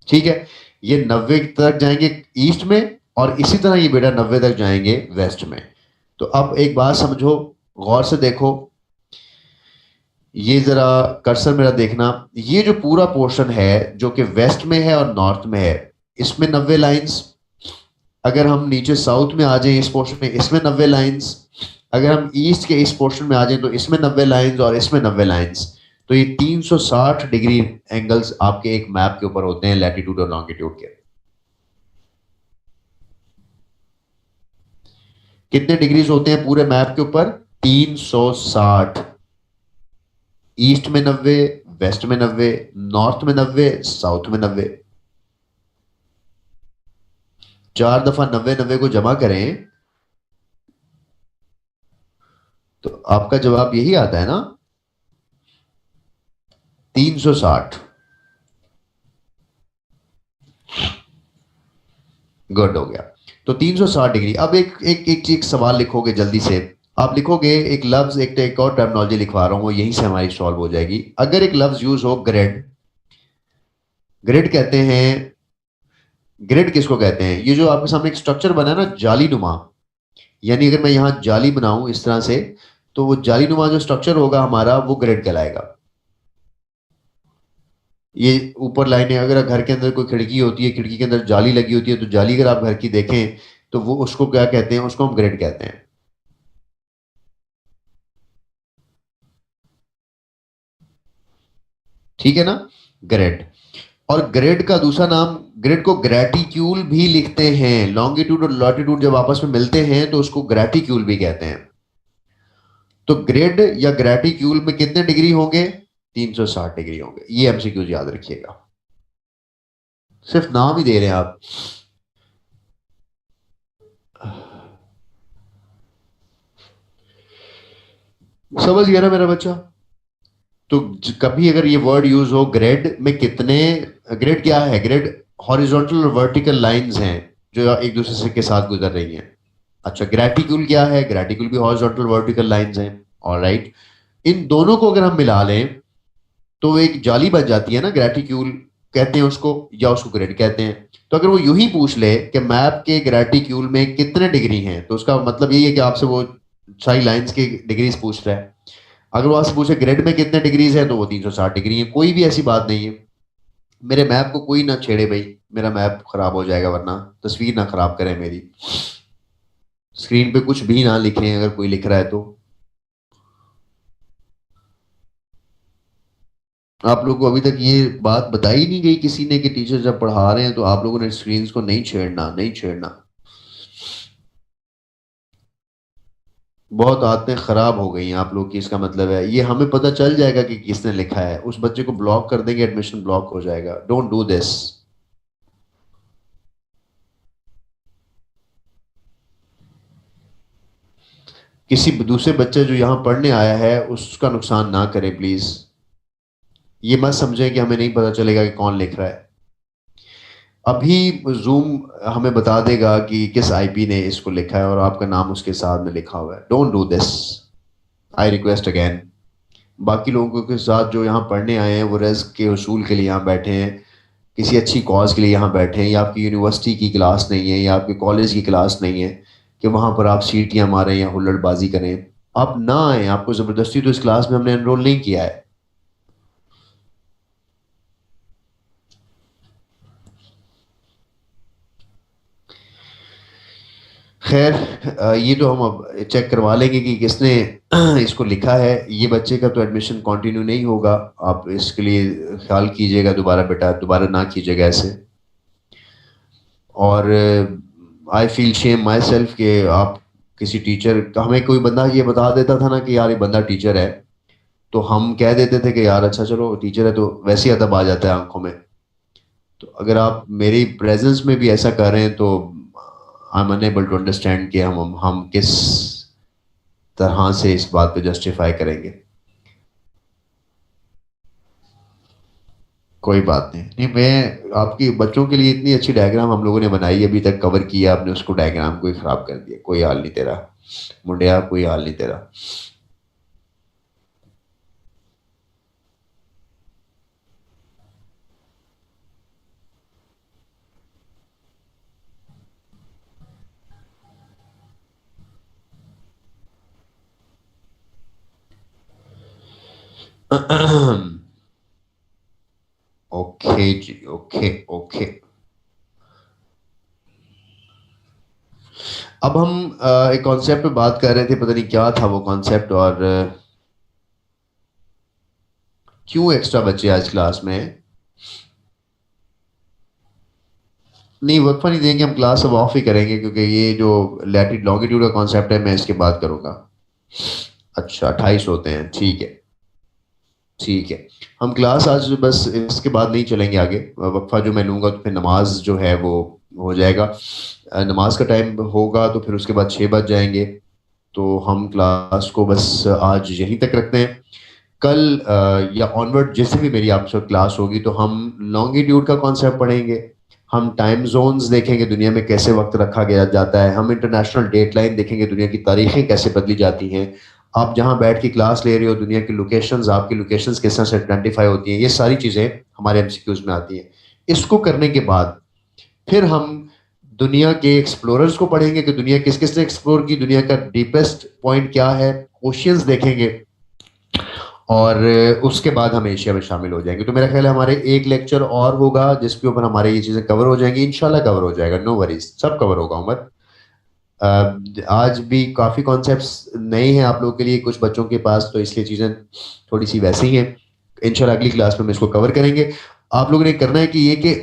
ठीक है, ये 90 तक जाएंगे ईस्ट में, और इसी तरह ये बेटा 90 तक जाएंगे वेस्ट में। तो अब एक बात समझो, गौर से देखो, ये जरा कर्सर मेरा देखना, ये जो पूरा पोर्शन है जो कि वेस्ट में है और नॉर्थ में है, इसमें 90 लाइंस। अगर हम नीचे साउथ में आ जाएं इस पोर्शन में, इसमें 90 लाइंस। अगर हम ईस्ट के इस पोर्शन में आ जाएं तो इसमें 90 लाइंस और इसमें 90 लाइंस। तो ये 360 डिग्री एंगल्स आपके एक मैप के ऊपर होते हैं, लैटिट्यूड और लॉन्गिट्यूड के। कितने डिग्रीज होते हैं पूरे मैप के ऊपर? 360। ईस्ट में 90, वेस्ट में 90, नॉर्थ में 90, साउथ में 90। 4 दफा 90 90 को जमा करें तो आपका जवाब यही आता है ना, 360। गुड, हो गया। तो 360 डिग्री। अब एक सवाल लिखोगे जल्दी से। आप लिखोगे एक लफ्ज, एक और टर्मिनोलॉजी लिखवा रहा हूं, यहीं से हमारी सॉल्व हो जाएगी। अगर एक लफ्ज यूज हो ग्रिड, ग्रिड कहते हैं, ग्रिड किसको कहते हैं? ये जो आपके सामने एक स्ट्रक्चर बना है ना जाली नुमा, यानी अगर मैं यहां जाली बनाऊं इस तरह से, तो वो जाली नुमा जो स्ट्रक्चर होगा हमारा वो ग्रिड कहलाएगा। ये ऊपर लाइनें, अगर घर के अंदर कोई खिड़की होती है, खिड़की के अंदर जाली लगी होती है, तो जाली अगर आप घर की देखें तो वो उसको क्या कहते हैं? उसको हम ग्रिड कहते हैं। ठीक है ना, ग्रिड। और ग्रिड का दूसरा नाम, ग्रिड को ग्रेटिक्यूल भी लिखते हैं। लॉन्गिट्यूड और लॉटिट्यूड जब आपस में मिलते हैं तो उसको ग्रेटिक्यूल भी कहते हैं। तो ग्रिड या ग्रेटिक्यूल में कितने डिग्री होंगे? 360 डिग्री होंगे। ये एमसीक्यूज याद रखिएगा, सिर्फ नाम ही दे रहे हैं आप। समझ गया ना मेरा बच्चा? तो कभी अगर ये वर्ड यूज हो ग्रिड में, कितने, ग्रिड क्या है? ग्रिड हॉरिजॉन्टल और वर्टिकल लाइंस हैं जो एक दूसरे से के साथ गुजर रही हैं। अच्छा, ग्रेटिक्यूल क्या है? ग्रेटिक्यूल भी हॉरिजॉन्टल वर्टिकल लाइंस हैं। ऑलराइट, इन दोनों को अगर हम मिला लें तो एक जाली बन जाती है ना ग्रेटिक्यूल कहते हैं उसको, या उसको ग्रेड कहते हैं। तो अगर वो यूं ही पूछ ले कि मैप के ग्रेटिक्यूल में कितने डिग्री हैं, तो उसका मतलब यही है कि आपसे वो सारी लाइंस की डिग्रीज पूछ रहा है। अगर वो आपसे पूछे ग्रेड में कितने डिग्रीज है, तो वो 360 डिग्री है। कोई भी ऐसी बात नहीं है। मेरे मैप को कोई ना छेड़े भाई, मेरा मैप खराब हो जाएगा, वरना तस्वीर ना खराब करें मेरी। स्क्रीन पे कुछ भी ना लिखें अगर कोई लिख रहा है तो। आप लोगों को अभी तक ये बात बताई नहीं गई किसी ने कि टीचर जब पढ़ा रहे हैं तो आप लोगों ने स्क्रीन को नहीं छेड़ना, नहीं छेड़ना। बहुत आदतें खराब हो गई हैं आप लोग की, इसका मतलब है ये हमें पता चल जाएगा कि किसने लिखा है, उस बच्चे को ब्लॉक कर देंगे, एडमिशन ब्लॉक हो जाएगा। Don't do this. किसी दूसरे बच्चे जो यहाँ पढ़ने आया है उसका नुकसान ना करें प्लीज। ये मत समझें कि हमें नहीं पता चलेगा कि कौन लिख रहा है। अभी जूम हमें बता देगा कि किस आईपी ने इसको लिखा है और आपका नाम उसके साथ में लिखा हुआ है। Don't do this, I request again. बाकी लोगों के साथ जो यहाँ पढ़ने आए हैं वो रिस्क के उसूल के लिए यहाँ बैठे हैं, किसी अच्छी कॉज के लिए यहाँ बैठे हैं, या आपकी यूनिवर्सिटी की क्लास नहीं है या आपके कॉलेज की क्लास नहीं है कि वहाँ पर आप सीटियाँ मारें या हुल्लड़बाजी करें। आप ना आए, आपको ज़बरदस्ती तो इस क्लास में हमने एनरोल नहीं किया है। खैर, ये तो हम अब चेक करवा लेंगे कि किसने इसको लिखा है। ये बच्चे का तो एडमिशन कंटिन्यू नहीं होगा, आप इसके लिए ख्याल कीजिएगा, दोबारा बेटा दोबारा ना कीजिएगा ऐसे। और I feel shame my self कि आप किसी टीचर, हमें कोई बंदा ये बता देता था ना कि यार ये बंदा टीचर है, तो हम कह देते थे कि यार अच्छा चलो टीचर है, तो वैसे ही अदब आ जाता है आंखों में। तो अगर आप मेरी प्रेजेंस में भी ऐसा कर रहे हैं तो I am unable to understand कि हम किस तरह से इस बात पे जस्टिफाई करेंगे। कोई बात नहीं, नहीं मैं आपकी बच्चों के लिए इतनी अच्छी डायग्राम हम लोगों ने बनाई, अभी तक कवर किया आपने उसको, डायग्राम को ही खराब कर दिया। कोई हाल नहीं तेरा मुंडिया, कोई हाल नहीं तेरा। ओके जी, ओके ओके। अब हम एक कॉन्सेप्ट पे बात कर रहे थे, पता नहीं क्या था वो कॉन्सेप्ट, और क्यों एक्स्ट्रा बच्चे आज क्लास में हैं। नहीं, वक्फा नहीं देंगे, हम क्लास अब ऑफ ही करेंगे, क्योंकि ये जो लैटिट्यूड लॉन्गिट्यूड का कॉन्सेप्ट है मैं इसके बात करूंगा। अच्छा 28 होते हैं, ठीक है ठीक है। हम क्लास आज बस इसके बाद नहीं चलेंगे आगे, वक्फा जो मैं लूंगा तो फिर नमाज जो है वो हो जाएगा। नमाज का टाइम होगा तो फिर उसके बाद 6 बज जाएंगे। तो हम क्लास को बस आज यहीं तक रखते हैं। कल या ऑनवर्ड जैसे भी मेरी आपसे क्लास होगी तो हम लॉन्गिट्यूड का कॉन्सेप्ट पढ़ेंगे, हम टाइम जोन्स देखेंगे दुनिया में कैसे वक्त रखा गया जाता है, हम इंटरनेशनल डेट लाइन देखेंगे, दुनिया की तारीखें कैसे बदली जाती हैं, आप जहां बैठ के क्लास ले रहे हो दुनिया की लोकेशंस, आपकी लोकेशंस किस तरह से आइडेंटिफाई होती हैं, ये सारी चीज़ें हमारे एमसीक्यूज में आती हैं। इसको करने के बाद फिर हम दुनिया के एक्सप्लोरर्स को पढ़ेंगे कि दुनिया किस किस ने एक्सप्लोर की, दुनिया का डीपेस्ट पॉइंट क्या है, ओशियंस देखेंगे, और उसके बाद हम एशिया में शामिल हो जाएंगे। तो मेरा ख्याल है हमारे एक लेक्चर और होगा जिसके ऊपर हमारे ये चीज़ें कवर हो जाएंगी, इंशाल्लाह कवर हो जाएगा, नो वरीज, सब कवर होगा उमर। आज भी काफ़ी कॉन्सेप्ट्स नए हैं आप लोगों के लिए, कुछ बच्चों के पास, तो इसलिए चीज़ें थोड़ी सी वैसी ही हैं। इंशाल्लाह अगली क्लास में हम इसको कवर करेंगे। आप लोगों ने करना है कि ये कि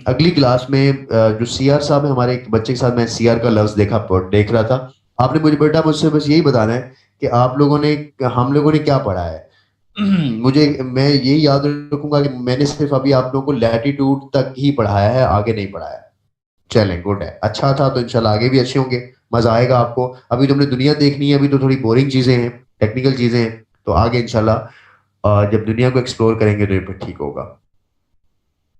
अगली क्लास में जो सीआर साहब है, हमारे एक बच्चे के साथ मैं सीआर का लफ्ज़ देख रहा था, आपने मुझे बेटा मुझसे बस यही बताना है कि आप लोगों ने, हम लोगों ने क्या पढ़ा है। मुझे, मैं यही याद रखूंगा कि मैंने सिर्फ अभी आप लोगों को लैटिट्यूड तक ही पढ़ाया है, आगे नहीं पढ़ाया। चलें, गुड है, अच्छा था, तो इंशाल्लाह आगे भी अच्छे होंगे, मजा आएगा आपको। अभी तुमने दुनिया देखनी है, अभी तो थोड़ी बोरिंग चीजें हैं, टेक्निकल चीजें हैं, तो आगे इंशाल्लाह जब दुनिया को एक्सप्लोर करेंगे तो ये फिर ठीक होगा।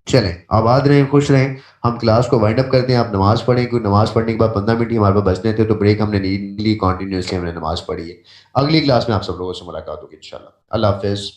चलें, आबाद रहें, खुश रहें। हम क्लास को वाइंड अप करते हैं, आप नमाज पढ़ें, क्योंकि नमाज पढ़ने के बाद 15 मिनट ही हमारे पास बचने थे, तो ब्रेक हमने नहीं ली, कॉन्टिन्यूसली हमने नमाज पढ़ी है। अगली क्लास में आप सब लोगों से मुलाकात होगी इंशाल्लाह। अल्लाह हाफिज़।